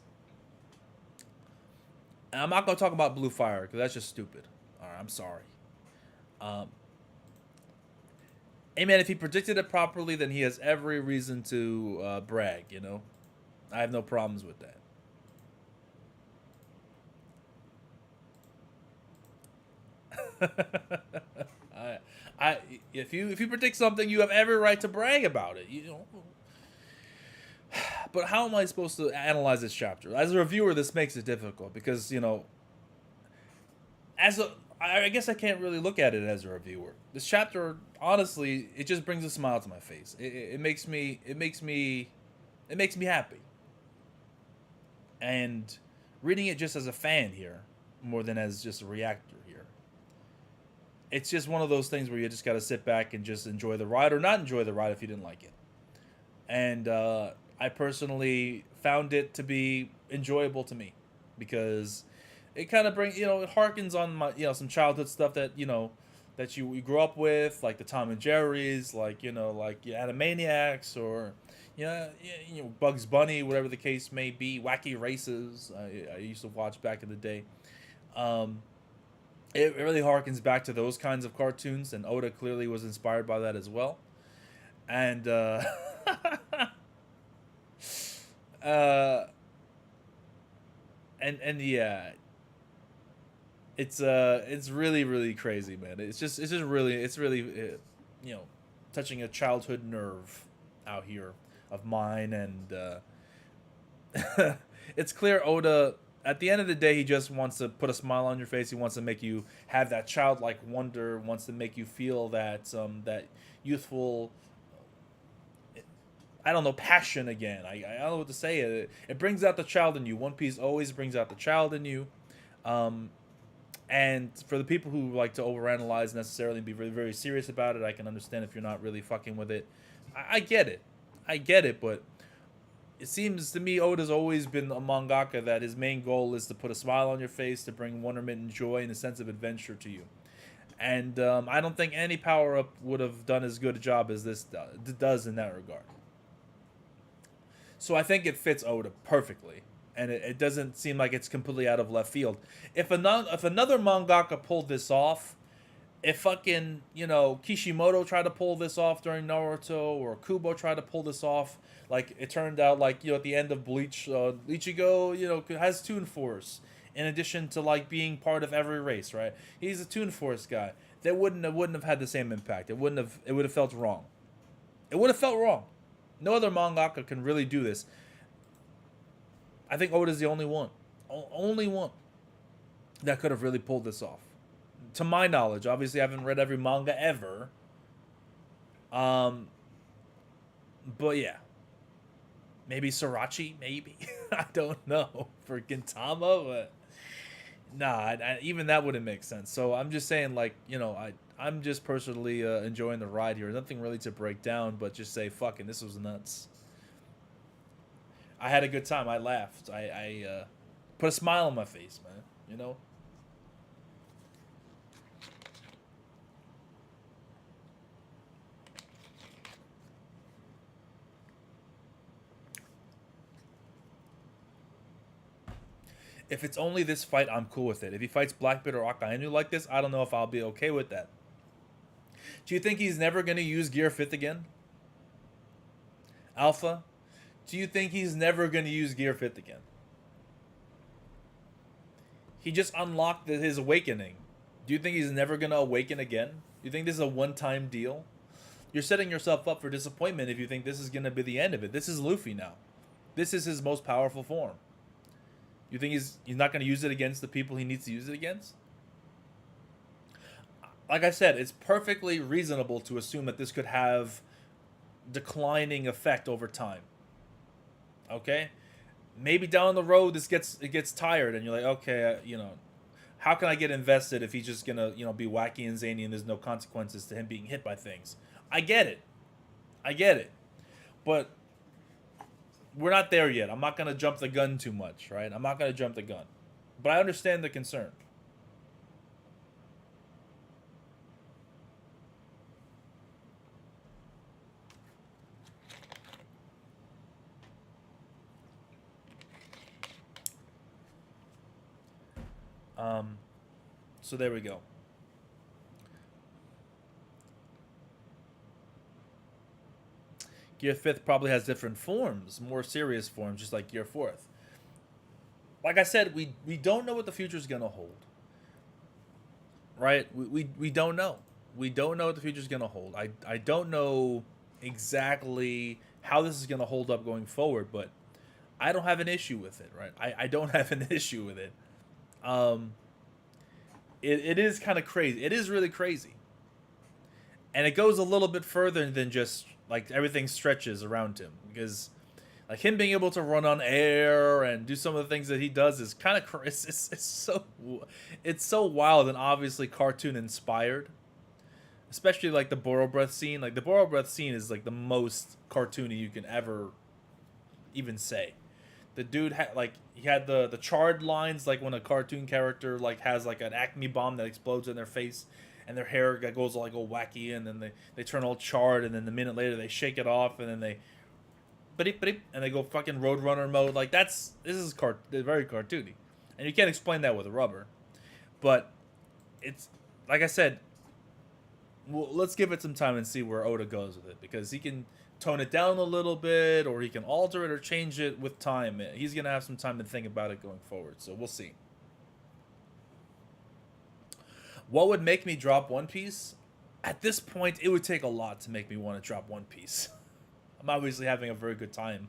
And I'm not going to talk about Blue Fire, because that's just stupid. All right, I'm sorry. Hey, man, if he predicted it properly, then he has every reason to brag, you know? I have no problems with that. If you predict something, you have every right to brag about it. You know. But how am I supposed to analyze this chapter? As a reviewer, this makes it difficult because, you know, I guess I can't really look at it as a reviewer. This chapter, honestly, it just brings a smile to my face. It makes me happy. And reading it just as a fan here, more than as just a reactor here. It's just one of those things where you just got to sit back and just enjoy the ride or not enjoy the ride if you didn't like it. And I personally found it to be enjoyable to me because it kind of brings, you know, it harkens on my, you know, some childhood stuff that, you know, that you grew up with, like the Tom and Jerry's, like, you know, like Animaniacs or, you know, Bugs Bunny, whatever the case may be, Wacky Races. I used to watch back in the day. It really harkens back to those kinds of cartoons, and Oda clearly was inspired by that as well. And and yeah, it's really crazy, man. It's really you know, touching a childhood nerve out here of mine, and it's clear Oda, at the end of the day, he just wants to put a smile on your face. He wants to make you have that childlike wonder, wants to make you feel that that youthful, I don't know, passion again. I don't know what to say. It brings out the child in you. One Piece always brings out the child in you. And for the people who like to overanalyze necessarily and be very, very serious about it, I can understand if you're not really fucking with it. I get it, but it seems to me Oda's always been a mangaka that his main goal is to put a smile on your face, to bring wonderment and joy and a sense of adventure to you. And I don't think any power-up would have done as good a job as this does in that regard. So I think it fits Oda perfectly. And it doesn't seem like it's completely out of left field. If another mangaka pulled this off, if fucking, you know, Kishimoto tried to pull this off during Naruto, or Kubo tried to pull this off, like it turned out, like, you know, at the end of Bleach, Ichigo, you know, has Toon Force in addition to like being part of every race, right? He's a Toon Force guy. That wouldn't have had the same impact. It would have felt wrong. It would have felt wrong. No other mangaka can really do this. I think Oda's the only one that could have really pulled this off. To my knowledge, obviously I haven't read every manga ever. But yeah. Maybe Sriracha, maybe. I don't know. For Gintama, but nah, even that wouldn't make sense. So I'm just saying, like, I'm just personally enjoying the ride here. Nothing really to break down, but just say, fucking, this was nuts. I had a good time. I laughed. I put a smile on my face, man. You know? If it's only this fight, I'm cool with it. If he fights Blackbeard or Akainu like this, I don't know if I'll be okay with that. Do you think he's never going to use Gear 5th again? Alpha? Do you think he's never going to use Gear 5th again? He just unlocked his awakening. Do you think he's never going to awaken again? Do you think this is a one-time deal? You're setting yourself up for disappointment if you think this is going to be the end of it. This is Luffy now. This is his most powerful form. You think he's not going to use it against the people he needs to use it against? Like I said, it's perfectly reasonable to assume that this could have declining effect over time. Okay? Maybe down the road it gets tired and you're like, okay, how can I get invested if he's just going to, be wacky and zany and there's no consequences to him being hit by things? I get it. But we're not there yet. I'm not going to jump the gun too much, right? I'm not going to jump the gun. But I understand the concern. So there we go. Gear 5th probably has different forms, more serious forms, just like Gear 4th. Like I said, we don't know what the future is going to hold. Right? We don't know. We don't know what the future is going to hold. I don't know exactly how this is going to hold up going forward, but I don't have an issue with it, right? I don't have an issue with it. It is kind of crazy. It is really crazy. And it goes a little bit further than just, like, everything stretches around him. Because, like, him being able to run on air and do some of the things that he does is kind of it's so wild and obviously cartoon inspired. Especially, like, the Boro Breath scene. Like, the Boro Breath scene is, like, the most cartoony you can ever even say. The dude had, like, he had the charred lines, like when a cartoon character, like, has, like, an Acme bomb that explodes in their face and their hair goes, like, all wacky and then they turn all charred and then a minute later they shake it off and then they and they go fucking Roadrunner mode. Like, this is very cartoony. And you can't explain that with a rubber. But it's, like I said, well, let's give it some time and see where Oda goes with it, because he can tone it down a little bit, or he can alter it or change it with time. He's going to have some time to think about it going forward, so we'll see. What would make me drop One Piece? At this point, it would take a lot to make me want to drop One Piece. I'm obviously having a very good time.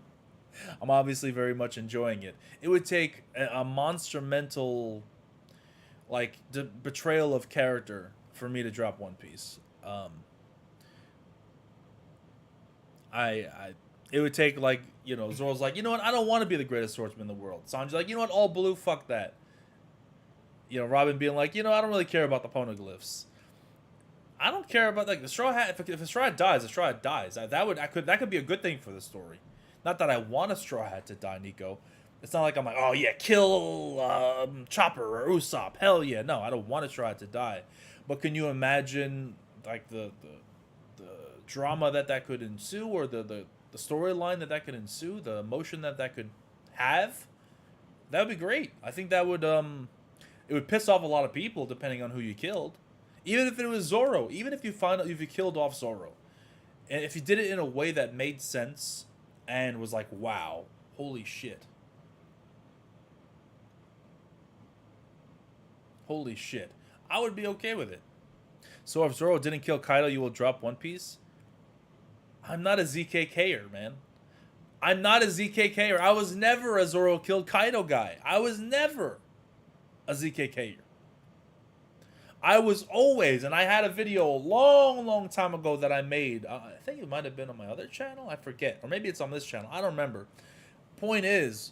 I'm obviously very much enjoying it. It would take a monster mental, like, betrayal of character for me to drop One Piece. It would take, like, Zoro's like, you know what, I don't want to be the greatest swordsman in the world. Sanji's like, you know what, all blue, fuck that. Robin being like, I don't really care about the poneglyphs. I don't care about, like, the Straw Hat. If a Straw Hat dies, a Straw Hat dies. That could be a good thing for the story. Not that I want a Straw Hat to die, Nico. It's not like I'm like, oh yeah, kill Chopper or Usopp. Hell yeah, no, I don't want a Straw Hat to die. But can you imagine, like, the drama that could ensue, or the storyline that could ensue, the emotion that could have? That would be great. I think that would it would piss off a lot of people depending on who you killed. Even if it was Zoro, even if you killed off Zoro, and if you did it in a way that made sense and was like, wow, holy shit. Holy shit. I would be okay with it. So if Zoro didn't kill Kaido, you will drop One Piece? I'm not a ZKKer, man. I'm not a ZKKer. I was never a Zoro killed Kaido guy. I was never a ZKKer. I was always, and I had a video a long, long time ago that I made. I think it might have been on my other channel. I forget. Or maybe it's on this channel. I don't remember. Point is,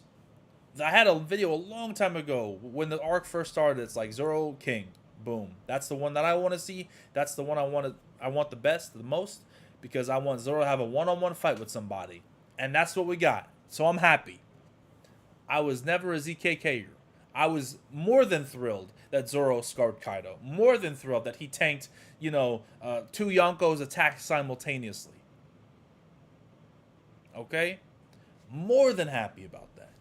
I had a video a long time ago when the arc first started. It's like Zoro King. Boom. That's the one that I want to see. That's the one I want the best, the most, because I want Zoro to have a one-on-one fight with somebody. And that's what we got. So I'm happy. I was never a ZKKer. I was more than thrilled that Zoro scarred Kaido. More than thrilled that he tanked, two Yonko's attacks simultaneously. Okay? More than happy about that.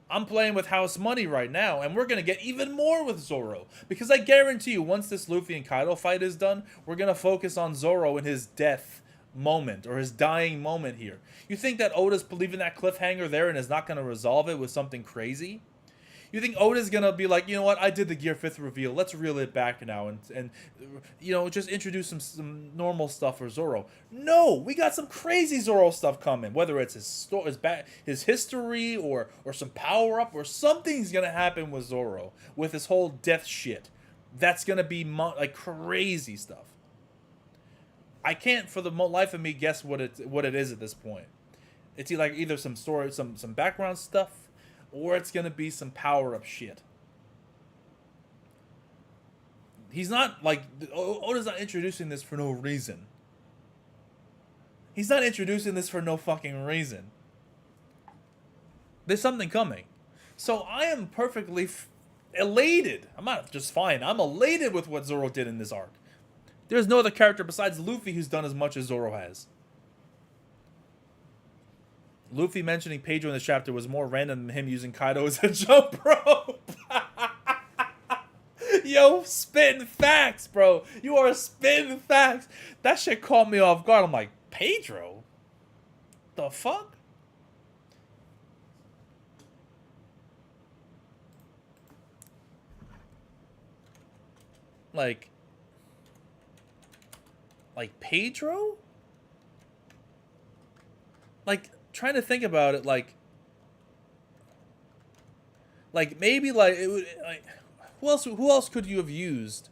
I'm playing with house money right now, and we're going to get even more with Zoro. Because I guarantee you, once this Luffy and Kaido fight is done, we're going to focus on Zoro in his death moment, or his dying moment here. You think that Oda's leaving that cliffhanger there and is not going to resolve it with something crazy? You think Oda's going to be like, you know what, I did the Gear 5th reveal, let's reel it back now and just introduce some normal stuff for Zoro. No, we got some crazy Zoro stuff coming, whether it's his history or some power-up or something's going to happen with Zoro, with this whole death shit. That's going to be like crazy stuff. I can't for the life of me guess what it is at this point. It's either some story, some background stuff, or it's gonna be some power-up shit. He's not like Oda's not introducing this for no reason. He's not introducing this for no fucking reason. There's something coming. So I am perfectly elated. I'm not just fine. I'm elated with what Zoro did in this arc. There's no other character besides Luffy who's done as much as Zoro has. Luffy mentioning Pedro in this chapter was more random than him using Kaido as a jump rope. Yo, spitting facts, bro. You are spitting facts. That shit caught me off guard. I'm like, Pedro? The fuck? Like Pedro? Like, trying to think about it, like maybe like it would like who else could you have used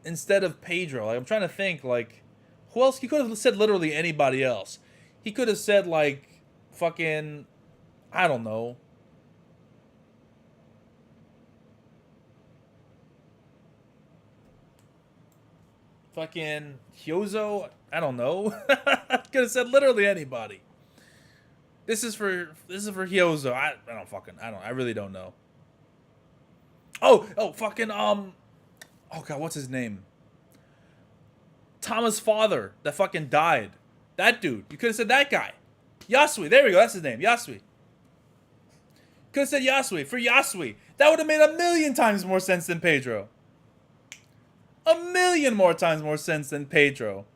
instead of Pedro? Like, I'm trying to think, like, who else? He could have said literally anybody else. He could have said like fucking, I don't know. Fucking Hyozo, I don't know. Could have said literally anybody. This is for Hyozo. I really don't know. Fucking oh god, what's his name? Tama's father that fucking died. That dude. You could have said that guy. Yasui. There we go. That's his name. Yasui. Could have said Yasui for Yasui. That would have made 1,000,000 times more sense than Pedro. 1,000,000 more times more sense than Pedro.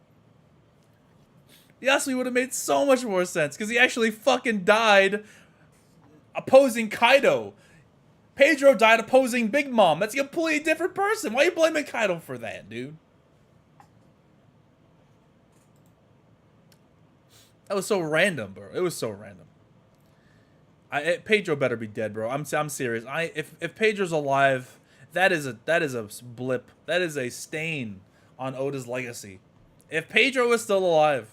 Yasui would have made so much more sense because he actually fucking died opposing Kaido. Pedro died opposing Big Mom. That's a completely different person. Why are you blaming Kaido for that, dude? That was so random, bro. It was so random. Pedro better be dead, bro. I'm serious. If Pedro's alive, that is a blip. That is a stain on Oda's legacy. If Pedro is still alive,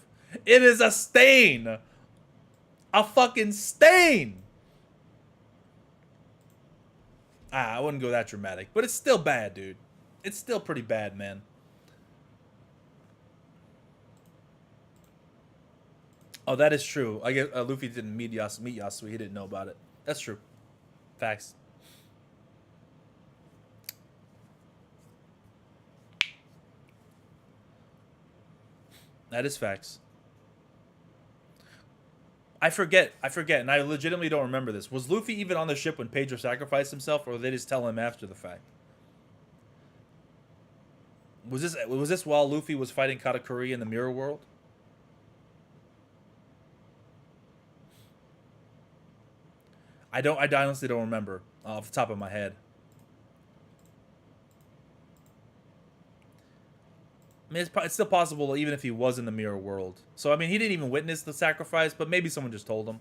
it is a stain. A fucking stain. I wouldn't go that dramatic, but it's still bad, dude. It's still pretty bad, man. Oh, that is true. I guess Luffy didn't meet Yasui. He didn't know about it. That's true. Facts. That is facts. I forget, and I legitimately don't remember this. Was Luffy even on the ship when Pedro sacrificed himself, or did they just tell him after the fact? Was this while Luffy was fighting Katakuri in the Mirror World? I honestly don't remember off the top of my head. I mean, it's still possible even if he was in the Mirror World. So, I mean, he didn't even witness the sacrifice, but maybe someone just told him.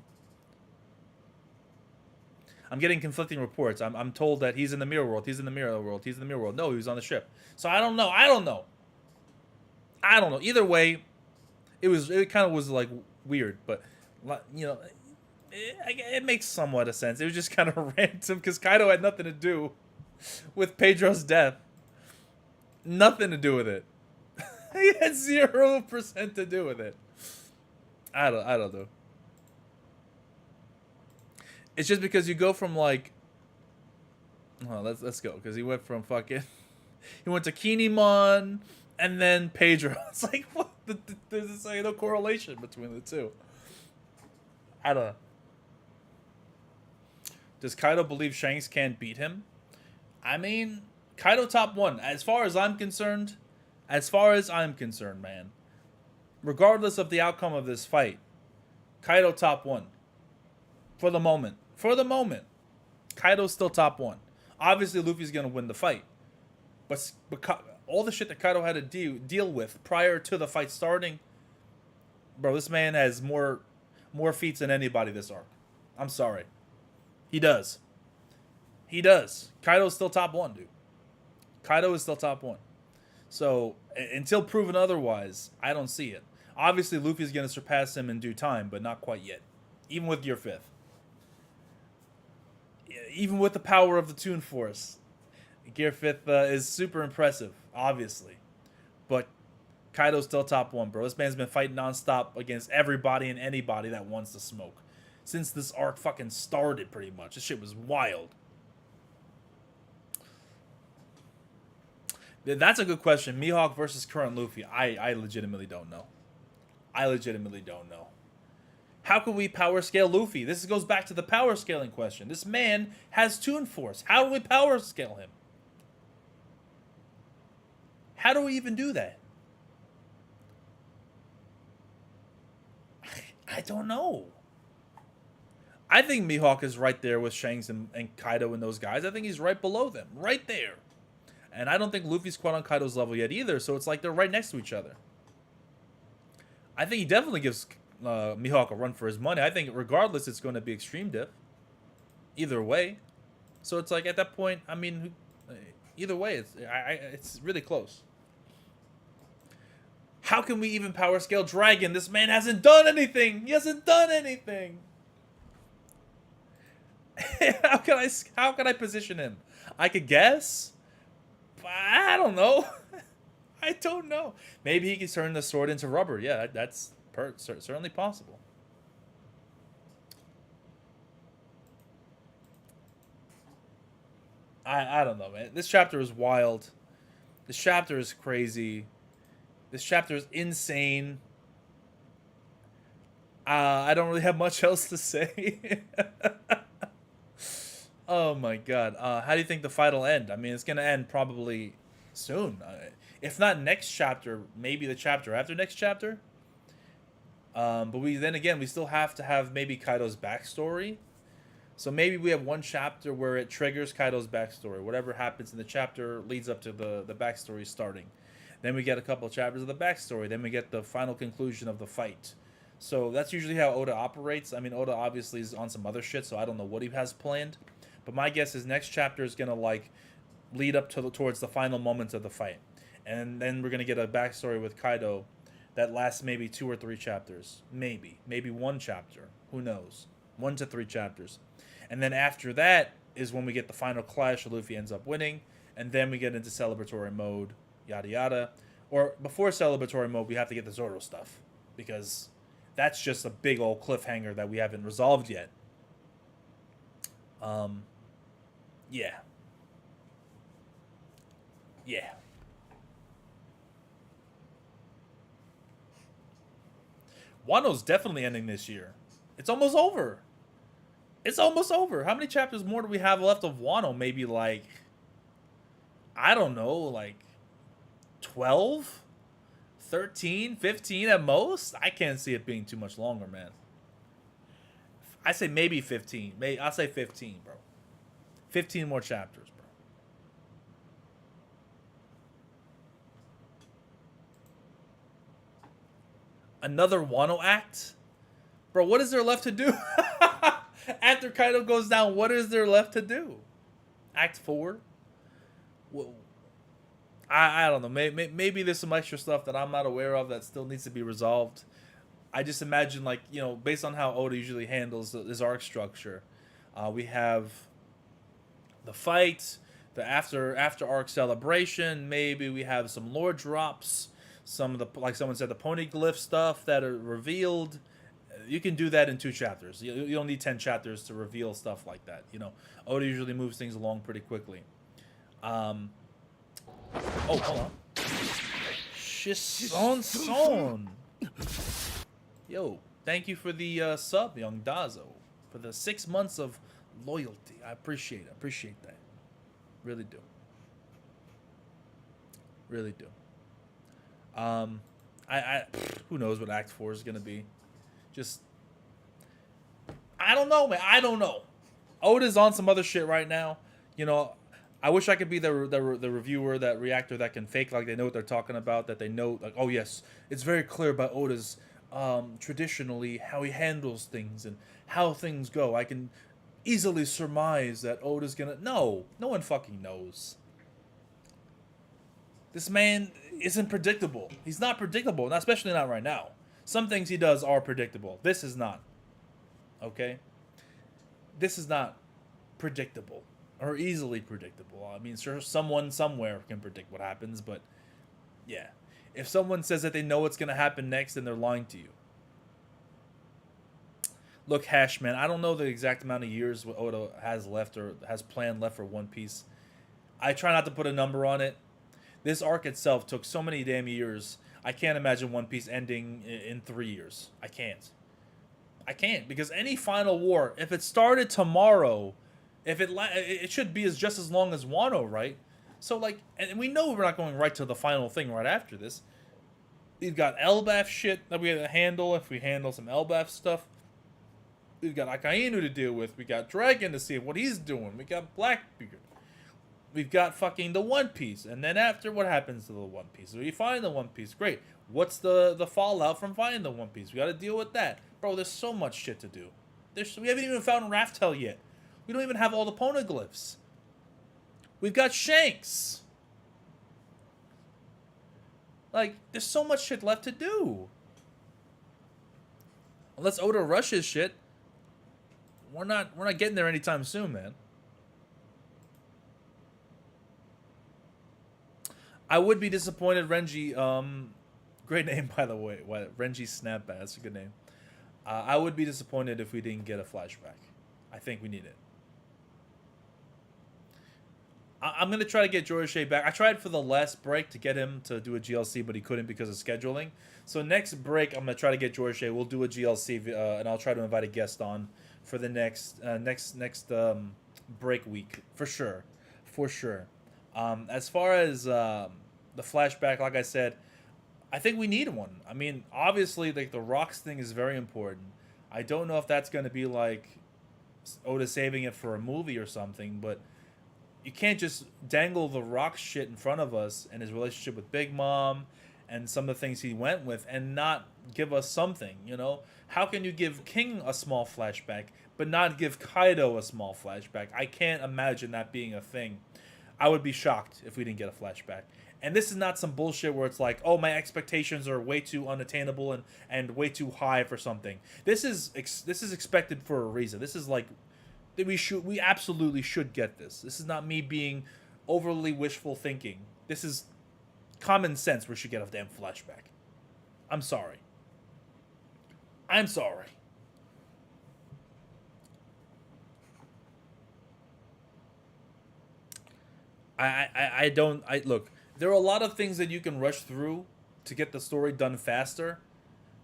I'm getting conflicting reports. I'm told that he's in the mirror world. He's in the mirror world. He's in the mirror world. No, he was on the ship. So I don't know. I don't know. I don't know. Either way, it kind of was like weird, but you know, it makes somewhat of sense. It was just kind of random because Kaido had nothing to do with Pedro's death. Nothing to do with it. He had 0% to do with it. I don't know. It's just because you go from like, well, let's go because he went from fucking, he went to Kinemon and then Pedro. It's like what? There's like no correlation between the two. I don't know. Does Kaido believe Shanks can't beat him? I mean, Kaido top 1. As far as I'm concerned, man. Regardless of the outcome of this fight, Kaido top 1. For the moment. Kaido's still top 1. Obviously, Luffy's going to win the fight. But all the shit that Kaido had to deal with prior to the fight starting, bro, this man has more feats than anybody this arc. I'm sorry. He does. Kaido's still top 1, dude. Kaido is still top 1. So, until proven otherwise, I don't see it. Obviously, Luffy's going to surpass him in due time, but not quite yet. Even with Gear 5th. Even with the power of the Toon Force. Gear 5th is super impressive, obviously. But Kaido's still top 1, bro. This man's been fighting nonstop against everybody and anybody that wants to smoke. Since this arc fucking started, pretty much. This shit was wild. That's a good question. Mihawk versus current Luffy. I legitimately don't know. How can we power scale Luffy? This goes back to the power scaling question. This man has Toon Force. How do we power scale him? How do we even do that? I don't know. I think Mihawk is right there with Shanks and Kaido and those guys. I think he's right below them. Right there. And I don't think Luffy's quite on Kaido's level yet either, so it's like they're right next to each other. I think he definitely gives Mihawk a run for his money. I think regardless, it's going to be Extreme Diff. Either way. So it's like at that point, I mean, either way, it's really close. How can we even power scale Dragon? This man hasn't done anything. He hasn't done anything. How can I position him? I could guess. But I don't know. I don't know. Maybe he can turn the sword into rubber. Yeah, that's certainly possible. I don't know, man. This chapter is wild. This chapter is crazy. This chapter is insane. I don't really have much else to say. Oh my god. How do you think the fight will end? I mean, it's going to end probably soon. If not next chapter, maybe the chapter after next chapter. But we still have to have maybe Kaido's backstory. So maybe we have one chapter where it triggers Kaido's backstory. Whatever happens in the chapter leads up to the backstory starting. Then we get a couple of chapters of the backstory. Then we get the final conclusion of the fight. So that's usually how Oda operates. I mean, Oda obviously is on some other shit, so I don't know what he has planned. But my guess is next chapter is going to like lead up towards the final moments of the fight. And then we're going to get a backstory with Kaido that lasts maybe 2 or 3 chapters. Maybe 1 chapter. Who knows? 1 to 3 chapters. And then after that is when we get the final clash. Luffy ends up winning. And then we get into celebratory mode. Yada yada. Or before celebratory mode, we have to get the Zoro stuff. Because that's just a big old cliffhanger that we haven't resolved yet. Yeah. Yeah. Wano's definitely ending this year. It's almost over. How many chapters more do we have left of Wano? Maybe like, I don't know, like 12? 13? 15 at most? I can't see it being too much longer, man. I say maybe 15. I'll say 15, bro. 15 more chapters, bro. Another Wano act? Bro, what is there left to do? After Kaido goes down, what is there left to do? Act 4? Well, I don't know. Maybe there's some extra stuff that I'm not aware of that still needs to be resolved. I just imagine, like, you know, based on how Oda usually handles his arc structure, we have the fight, the after arc celebration. Maybe we have some lore drops, some of the, like someone said, the poneglyph stuff that are revealed. You can do that in 2 chapters. You don't need 10 chapters to reveal stuff like that. You know, Oda usually moves things along pretty quickly. Oh, hold on. Son. Yo, thank you for the sub, Young Dazo. For the 6 months of loyalty. I appreciate it. Appreciate that. Really do. Really do. Who knows what Act 4 is going to be. Just, I don't know, man. I don't know. Oda's on some other shit right now. You know, I wish I could be the reviewer, that reactor that can fake like they know what they're talking about, that they know, like, oh yes, it's very clear about Oda's traditionally how he handles things and how things go. I can easily surmise that Oda's gonna... No one fucking knows. This man isn't predictable. He's not predictable, especially not right now. Some things he does are predictable. This is not. Okay? This is not predictable. Or easily predictable. I mean, sure, someone somewhere can predict what happens, but yeah. If someone says that they know what's going to happen next, then they're lying to you. Look, Hash, man, I don't know the exact amount of years what Oda has left or has planned left for One Piece. I try not to put a number on it. This arc itself took so many damn years. I can't imagine One Piece ending in 3 years. I can't, because any final war, if it started tomorrow, if it should be just as long as Wano, right? So, like, and we know we're not going right to the final thing right after this. We've got Elbaf shit that we have to handle if we handle some Elbaf stuff. We've got Akainu to deal with. We got Dragon to see what he's doing. We got Blackbeard. We've got fucking the One Piece. And then after, what happens to the One Piece? So we find the One Piece. Great. What's the fallout from finding the One Piece? We got to deal with that. Bro, there's so much shit to do. We haven't even found Raftel yet. We don't even have all the poneglyphs. We've got Shanks. Like, there's so much shit left to do. Unless Oda rushes shit, we're not getting there anytime soon, man. I would be disappointed, Renji. Great name, by the way. Renji Snapback. That's a good name. I would be disappointed if we didn't get a flashback. I think we need it. I'm going to try to get Jorge back. I tried for the last break to get him to do a GLC, but he couldn't because of scheduling. So next break, I'm going to try to get Jorge. We'll do a GLC, and I'll try to invite a guest on for the next break week. For sure. For sure. As far as the flashback, like I said, I think we need one. I mean, obviously, like, the rocks thing is very important. I don't know if that's going to be like Oda saving it for a movie or something, but you can't just dangle the rock shit in front of us and his relationship with Big Mom and some of the things he went with and not give us something, you know? How can you give King a small flashback but not give Kaido a small flashback? I can't imagine that being a thing. I would be shocked if we didn't get a flashback. And this is not some bullshit where it's like, oh, my expectations are way too unattainable and way too high for something. This is expected for a reason. This is like, we absolutely should get this. This is not me being overly wishful thinking. This is common sense. We should get a damn flashback. I'm sorry. I'm sorry. Look, there are a lot of things that you can rush through to get the story done faster,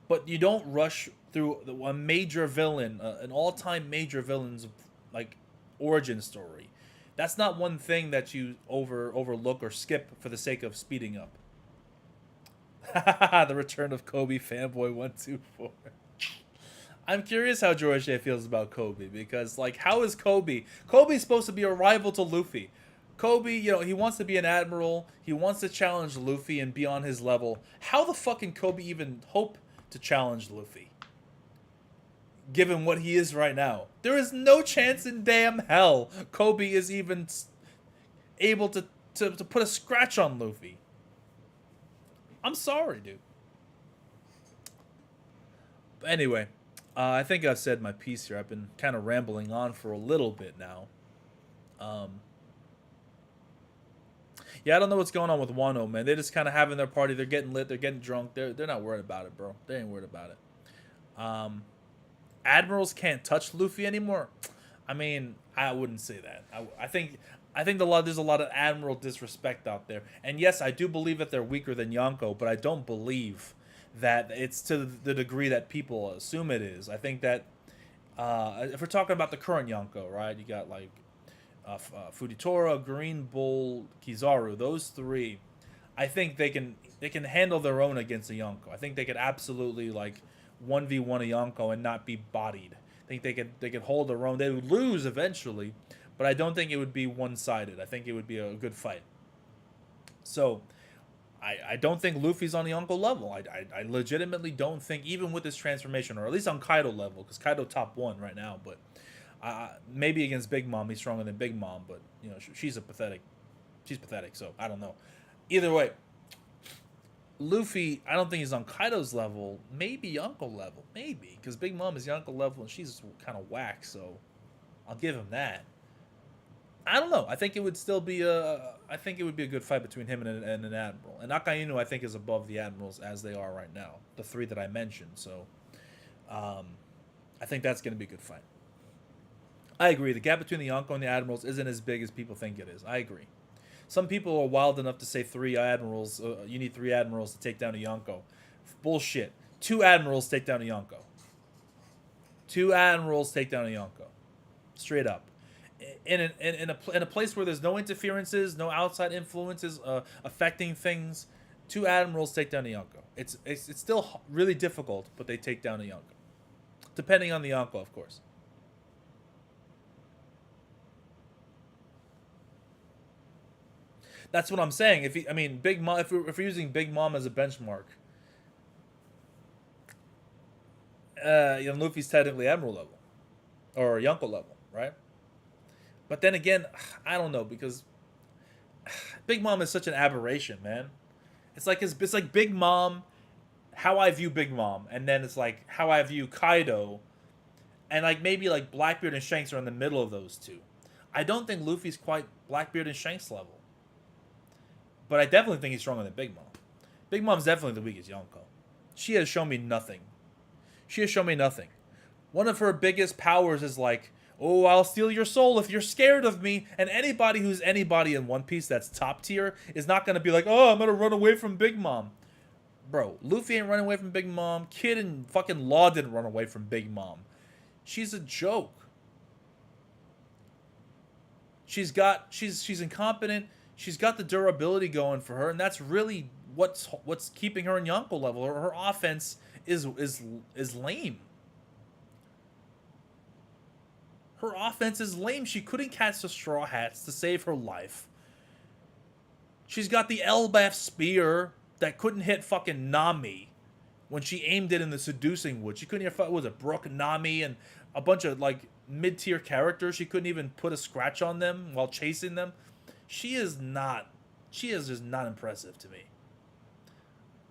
but you don't rush through a major villain, an all-time major villain's like origin story. That's not one thing that you overlook or skip for the sake of speeding up. The return of Kobe fanboy 124. I'm curious how Jorge feels about Kobe, because, like, how is Kobe? Kobe's supposed to be a rival to Luffy. Kobe, you know, he wants to be an admiral. He wants to challenge Luffy and be on his level. How the fuck can Kobe even hope to challenge Luffy? given what he is right now. There is no chance in damn hell Kobe is even able to put a scratch on Luffy. I'm sorry, dude. But anyway, I think I've said my piece here. I've been kind of rambling on for a little bit now. Yeah, I don't know what's going on with Wano, man. They're just kind of having their party. They're getting lit. They're getting drunk. They're not worried about it, bro. They ain't worried about it. Admirals can't touch Luffy anymore. I mean, I wouldn't say that. I think there's a lot of admiral disrespect out there. And yes, I do believe that they're weaker than Yonko, but I don't believe that it's to the degree that people assume it is. I think that if we're talking about the current Yonko, right? You got like Fujitora, Green Bull, Kizaru. Those three, I think they can handle their own against a Yonko. I think they could absolutely like 1v1 a Yonko and not be bodied. I think they could hold their own. They would lose eventually, but I don't think it would be one-sided. I think it would be a good fight. So I don't think Luffy's on the Yonko level. I legitimately don't think, even with this transformation, or at least on Kaido level, because Kaido top 1 right now, but maybe against Big Mom he's stronger than Big Mom, but you know she's pathetic, so I don't know. Either way, Luffy, I don't think he's on Kaido's level. Maybe Yonko level, maybe, because Big Mom is Yonko level and she's kind of whack, so I'll give him that. I don't know. I think it would still be I think it would be a good fight between him and an admiral. And Akainu, I think, is above the admirals as they are right now, the three that I mentioned. So, I think that's going to be a good fight. I agree. The gap between the Yonko and the admirals isn't as big as people think it is. I agree. Some people are wild enough to say 3 admirals. You need 3 admirals to take down a Yonko. Bullshit. 2 admirals take down a Yonko. 2 admirals take down a Yonko. Straight up. In a place where there's no interferences, no outside influences affecting things, 2 admirals take down a Yonko. It's still really difficult, but they take down a Yonko, depending on the Yonko, of course. That's what I'm saying. Big Mom. If we're using Big Mom as a benchmark, Luffy's technically Admiral level, or Yonko level, right? But then again, I don't know, because Big Mom is such an aberration, man. It's like Big Mom, how I view Big Mom, and then it's like how I view Kaido, and like maybe like Blackbeard and Shanks are in the middle of those two. I don't think Luffy's quite Blackbeard and Shanks level, but I definitely think he's stronger than Big Mom. Big Mom's definitely the weakest Yonko. She has shown me nothing. One of her biggest powers is like, oh, I'll steal your soul if you're scared of me. And anybody who's anybody in One Piece that's top tier is not going to be like, oh, I'm going to run away from Big Mom. Bro, Luffy ain't running away from Big Mom. Kid and fucking Law didn't run away from Big Mom. She's a joke. She's incompetent. She's got the durability going for her, and that's really what's keeping her in Yonko level. Her offense is lame. Her offense is lame. She couldn't catch the Straw Hats to save her life. She's got the Elbaf spear that couldn't hit fucking Nami when she aimed it in the Seducing Wood. She couldn't even, was it Brook, Nami, and a bunch of like mid-tier characters. She couldn't even put a scratch on them while chasing them. She is just not impressive to me.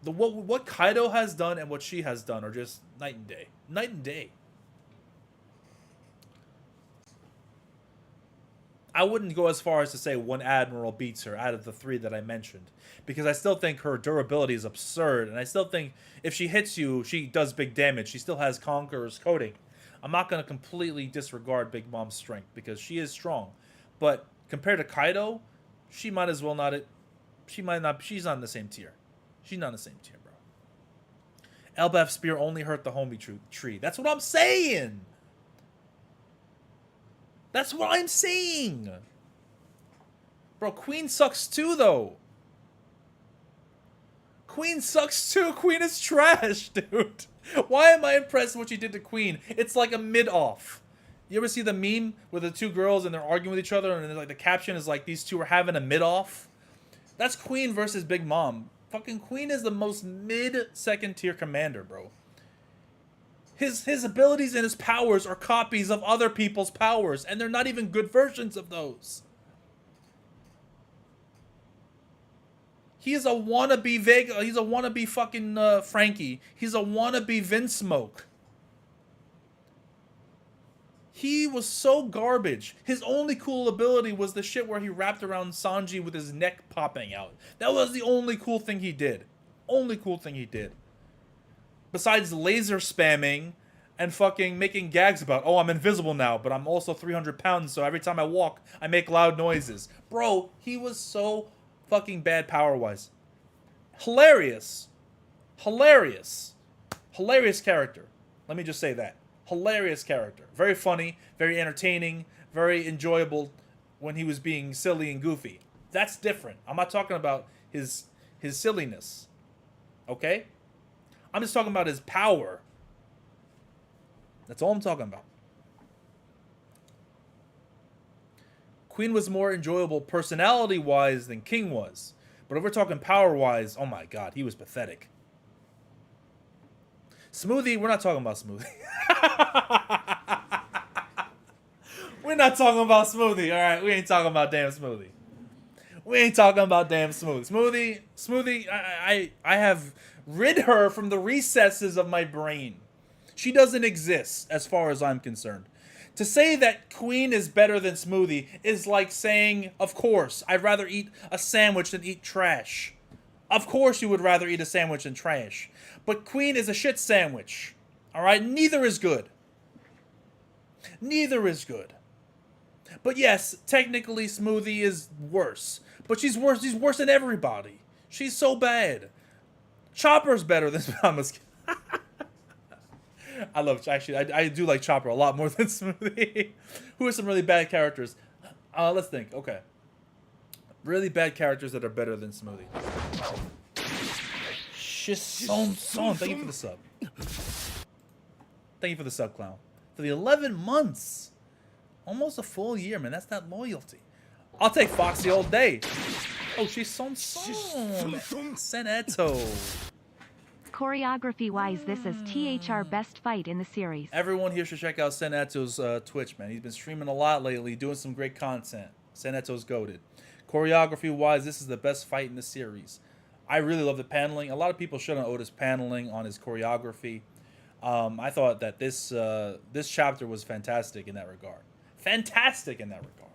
What Kaido has done and what she has done are just night and day. Night and day. I wouldn't go as far as to say one admiral beats her out of the 3 that I mentioned, because I still think her durability is absurd, and I still think if she hits you, she does big damage. She still has Conqueror's coating. I'm not going to completely disregard Big Mom's strength, because she is strong. But compared to Kaido, she might as well not. She's not in the same tier. She's not in the same tier, bro. Elbaf Spear only hurt the homie tree. That's what I'm saying. That's what I'm saying. Bro, Queen sucks too, though. Queen sucks too. Queen is trash, dude. Why am I impressed with what she did to Queen? It's like a mid-off. You ever see the meme with the 2 girls and they're arguing with each other, and like the caption is like, these 2 are having a mid-off? That's Queen versus Big Mom. Fucking Queen is the most mid-second tier commander, bro. His abilities and his powers are copies of other people's powers, and they're not even good versions of those. He's a wannabe Vega. He's a wannabe fucking Frankie. He's a wannabe Vince Smoke. He was so garbage. His only cool ability was the shit where he wrapped around Sanji with his neck popping out. That was the only cool thing he did. Only cool thing he did. Besides laser spamming and fucking making gags about, oh, I'm invisible now, but I'm also 300 pounds, so every time I walk, I make loud noises. Bro, he was so fucking bad power-wise. Hilarious. Hilarious. Hilarious character. Let me just say that. Hilarious character. Very funny, very entertaining, very enjoyable when he was being silly and goofy. That's different. I'm not talking about his silliness. Okay? I'm just talking about his power. That's all I'm talking about. Queen was more enjoyable personality-wise than King was. But if we're talking power-wise, oh my god, he was pathetic. Smoothie, we're not talking about Smoothie. We're not talking about Smoothie, alright? We ain't talking about damn Smoothie. We ain't talking about damn Smoothie. Smoothie, I have rid her from the recesses of my brain. She doesn't exist, as far as I'm concerned. To say that Queen is better than Smoothie is like saying, of course, I'd rather eat a sandwich than eat trash. Of course you would rather eat a sandwich than trash. But Queen is a shit sandwich. Alright? Neither is good. Neither is good. But yes, technically Smoothie is worse. But she's worse than everybody. She's so bad. Chopper's better than Thomas. I love, actually, I do like Chopper a lot more than Smoothie. Who are some really bad characters? Let's think. Okay. Really bad characters that are better than Smoothie. Son. Thank you for the sub. Thank you for the sub, Clown. For the 11 months. Almost a full year, man. That's not loyalty. I'll take Foxy all day. Oh, she's Son. Seneto. Choreography-wise, this is THR best fight in the series. Everyone here should check out Seneto's Twitch, man. He's been streaming a lot lately, doing some great content. Seneto's goated. Choreography-wise, this is the best fight in the series. I really love the paneling. A lot of people shit on Oda's paneling on his choreography. I thought that this chapter was fantastic in that regard. Fantastic in that regard.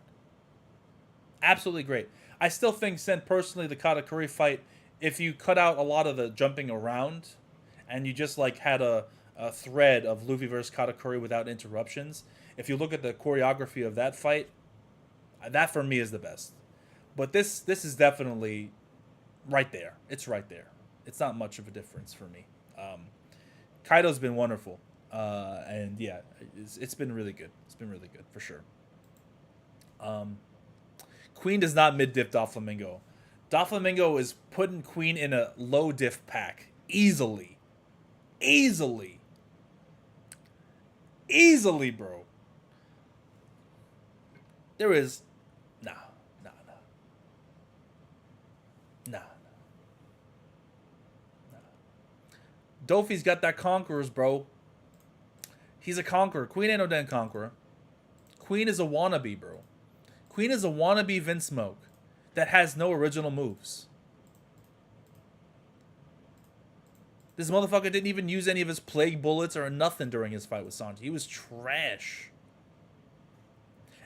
Absolutely great. I still think, personally, the Katakuri fight, if you cut out a lot of the jumping around and you just like had a thread of Luffy versus Katakuri without interruptions, if you look at the choreography of that fight, that for me is the best. But this is definitely right there. It's right there. It's not much of a difference for me. Kaido's been wonderful. And yeah, it's been really good. It's been really good for sure. Queen does not mid-diff Doflamingo. Doflamingo is putting Queen in a low diff pack easily. Easily, bro. There is nah. Dofi's got that conquerors, bro. He's a conqueror. Queen ain't no damn conqueror. Queen is a wannabe, bro. Queen is a wannabe Vince Smoke that has no original moves. This motherfucker didn't even use any of his plague bullets or nothing during his fight with Sanji. He was trash.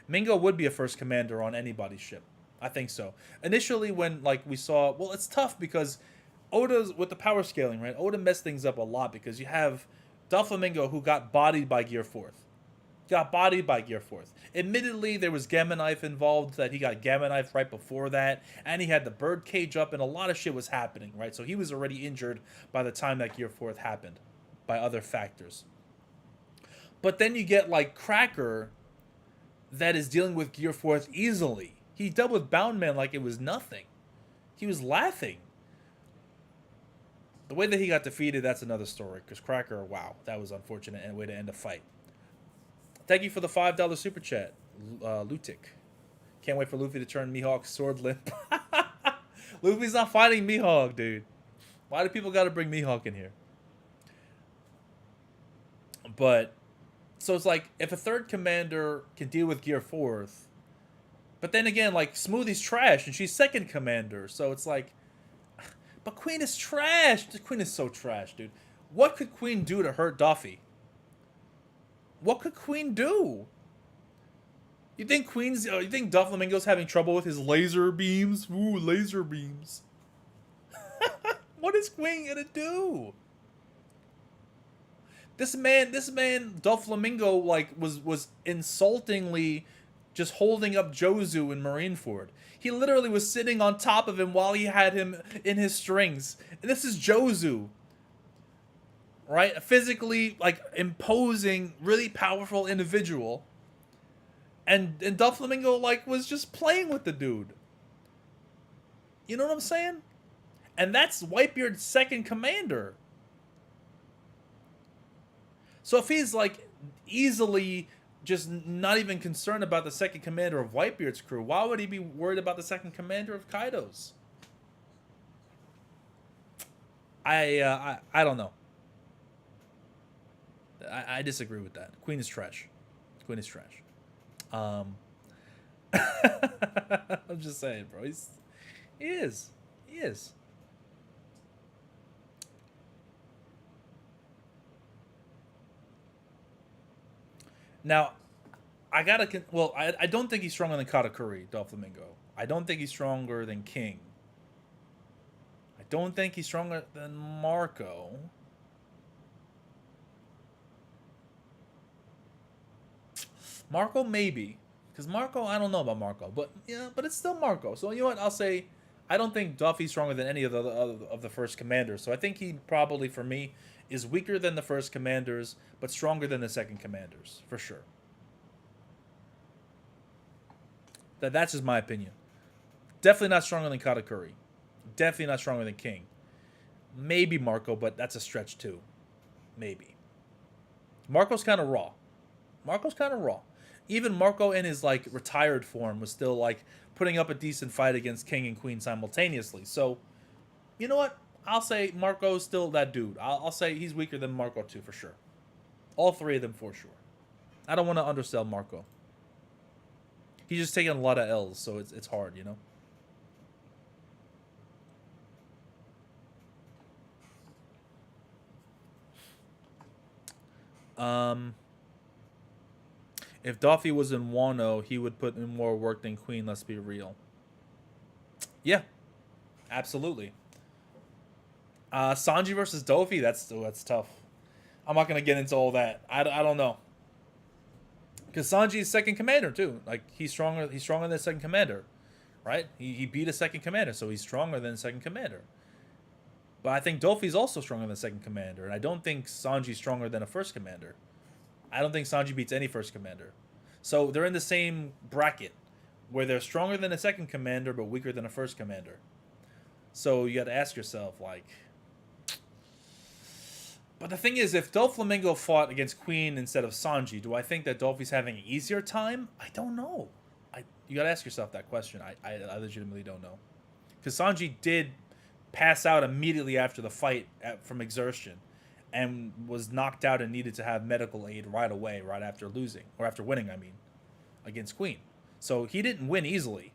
Mingo would be a first commander on anybody's ship. I think so. Initially, when like we saw, well, it's tough because Oda's with the power scaling, right? Oda messed things up a lot because you have Doflamingo who got bodied by Gear 4th. Admittedly, there was Gamma Knife involved, that he got Gamma Knife right before that, and he had the bird cage up, and a lot of shit was happening, right? So he was already injured by the time that Gear 4th happened, by other factors. But then you get, like, Cracker, that is dealing with Gear 4th easily. He dealt with Boundman like it was nothing. He was laughing. The way that he got defeated, that's another story, because Cracker, wow, that was unfortunate and way to end a fight. Thank you for the $5 super chat, Lutic. Can't wait for Luffy to turn Mihawk's sword limp. Luffy's not fighting Mihawk, dude. Why do people got to bring Mihawk in here? But so it's like if a third commander can deal with Gear Fourth, but then again, like Smoothie's trash and she's second commander, so it's like, but Queen is trash. The Queen is so trash, dude. What could Queen do to hurt Duffy? What could Queen do? You think you think Doflamingo's having trouble with his laser beams? Ooh, laser beams. What is Queen gonna do? This man, Doflamingo, like was insultingly just holding up Jozu in Marineford. He literally was sitting on top of him while he had him in his strings. And this is Jozu, right? A physically like imposing, really powerful individual. And Doflamingo like was just playing with the dude. You know what I'm saying? And that's Whitebeard's second commander. So if he's like easily just not even concerned about the second commander of Whitebeard's crew, why would he be worried about the second commander of Kaido's? I don't know. I disagree with that. Queen is trash. Queen is trash. I'm just saying, bro. He is. Now, I don't think he's stronger than Katakuri, Doflamingo. I don't think he's stronger than King. I don't think he's stronger than Marco. Marco, maybe. Because Marco, I don't know about Marco. But yeah, but it's still Marco. So you know what? I'll say I don't think Duffy's stronger than any of the first commanders. So I think he probably, for me, is weaker than the first commanders, but stronger than the second commanders, for sure. That's just my opinion. Definitely not stronger than Katakuri. Definitely not stronger than King. Maybe Marco, but that's a stretch too. Maybe. Marco's kind of raw. Even Marco in his like retired form was still like putting up a decent fight against King and Queen simultaneously. So, you know what? I'll say Marco's still that dude. I'll say he's weaker than Marco too, for sure. All three of them for sure. I don't want to undersell Marco. He's just taking a lot of L's, so it's hard, you know? If Duffy was in Wano, he would put in more work than Queen, let's be real. Yeah, absolutely. Sanji versus Dofi, that's tough. I'm not going to get into all that. I don't know. Because Sanji is second commander, too. Like, he's stronger than the second commander, right? He beat a second commander, so he's stronger than the second commander. But I think Dofi's also stronger than the second commander, and I don't think Sanji's stronger than a first commander. I don't think Sanji beats any first commander. So they're in the same bracket, where they're stronger than a second commander, but weaker than a first commander. So you got to ask yourself, like... But the thing is, if Doflamingo fought against Queen instead of Sanji, do I think that Dolphy's having an easier time? I don't know. You got to ask yourself that question. I legitimately don't know. Because Sanji did pass out immediately after the fight from exertion and was knocked out and needed to have medical aid right away, right after losing, or after winning, I mean, against Queen. So he didn't win easily.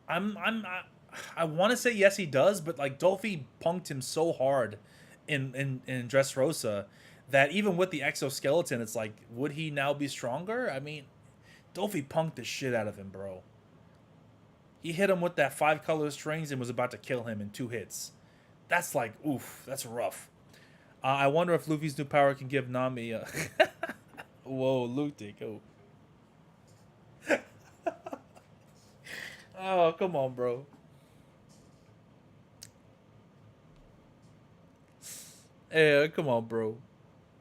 I want to say yes, he does, but like Dolphy punked him so hard in Dressrosa that even with the exoskeleton, it's like, would he now be stronger? I mean, Dolphy punked the shit out of him, bro. He hit him with that 5 color strings and was about to kill him in 2 hits. That's like, oof, that's rough. I wonder if Luffy's new power can give Nami a... Whoa, Luffy, go. Oh, come on, bro. Yeah, come on, bro.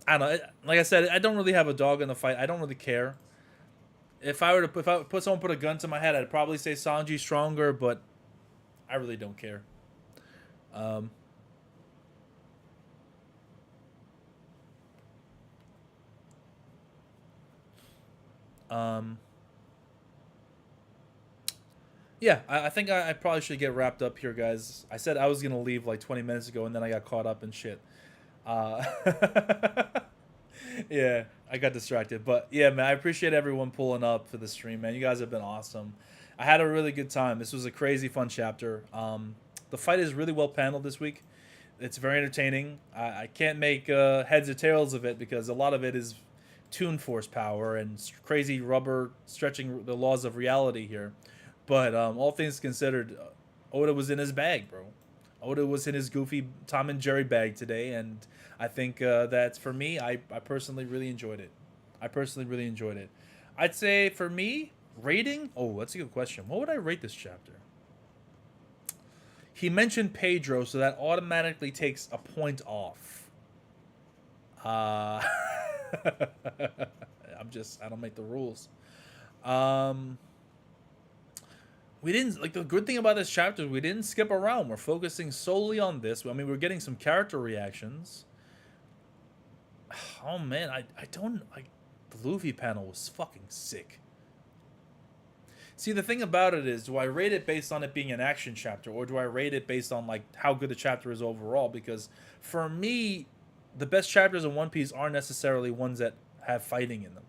I don't know. Like I said, I don't really have a dog in the fight. I don't really care. If I were to put someone put a gun to my head, I'd probably say Sanji's stronger, but I really don't care. yeah, I think I probably should get wrapped up here, guys. I said I was gonna leave like 20 minutes ago, and then I got caught up in shit. Uh, yeah, I got distracted, but yeah, man, I appreciate everyone pulling up for the stream, man. You guys have been awesome. I had a really good time. This was a crazy fun chapter. The fight is really well paneled this week. It's very entertaining. I can't make heads or tails of it because a lot of it is Toon Force power and crazy rubber stretching the laws of reality here. But all things considered, Oda was in his bag, bro. Oda was in his goofy Tom and Jerry bag today, and I think that for me, I personally really enjoyed it. I personally really enjoyed it. I'd say for me, rating? Oh, that's a good question. What would I rate this chapter? He mentioned Pedro, so that automatically takes a point off. I don't make the rules. We didn't, like, the good thing about this chapter is we didn't skip around. We're focusing solely on this. I mean, we're getting some character reactions. Oh, man, I don't, like, the Luffy panel was fucking sick. See, the thing about it is, do I rate it based on it being an action chapter, or do I rate it based on, like, how good the chapter is overall? Because, for me, the best chapters in One Piece aren't necessarily ones that have fighting in them.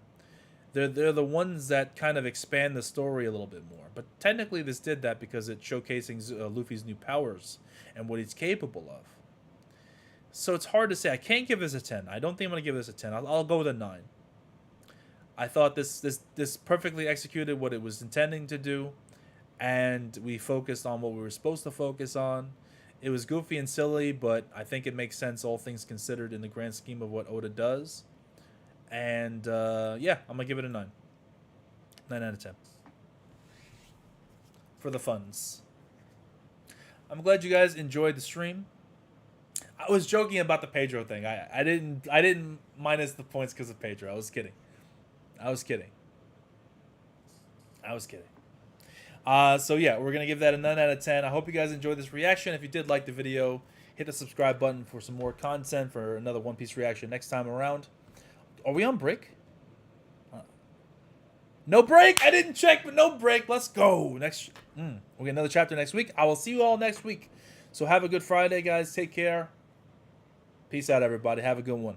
They're the ones that kind of expand the story a little bit more. But technically, this did that because it's showcasing Luffy's new powers and what he's capable of. So it's hard to say. I can't give this a 10. I don't think I'm going to give this a 10. I'll go with a 9. I thought this perfectly executed what it was intending to do, and we focused on what we were supposed to focus on. It was goofy and silly, but I think it makes sense, all things considered, in the grand scheme of what Oda does. And yeah, I'm gonna give it a 9. 9 out of 10 for the funds. I'm glad you guys enjoyed the stream. I was joking about the Pedro thing. I didn't minus the points because of Pedro. I was kidding. So yeah, we're gonna give that a 9 out of 10. I hope you guys enjoyed this reaction. If you did like the video, hit the subscribe button for some more content for another One Piece reaction next time around. Are we on break? No break. I didn't check, but no break. Let's go. We'll get another chapter next week. I will see you all next week. So have a good Friday, guys. Take care. Peace out, everybody. Have a good one.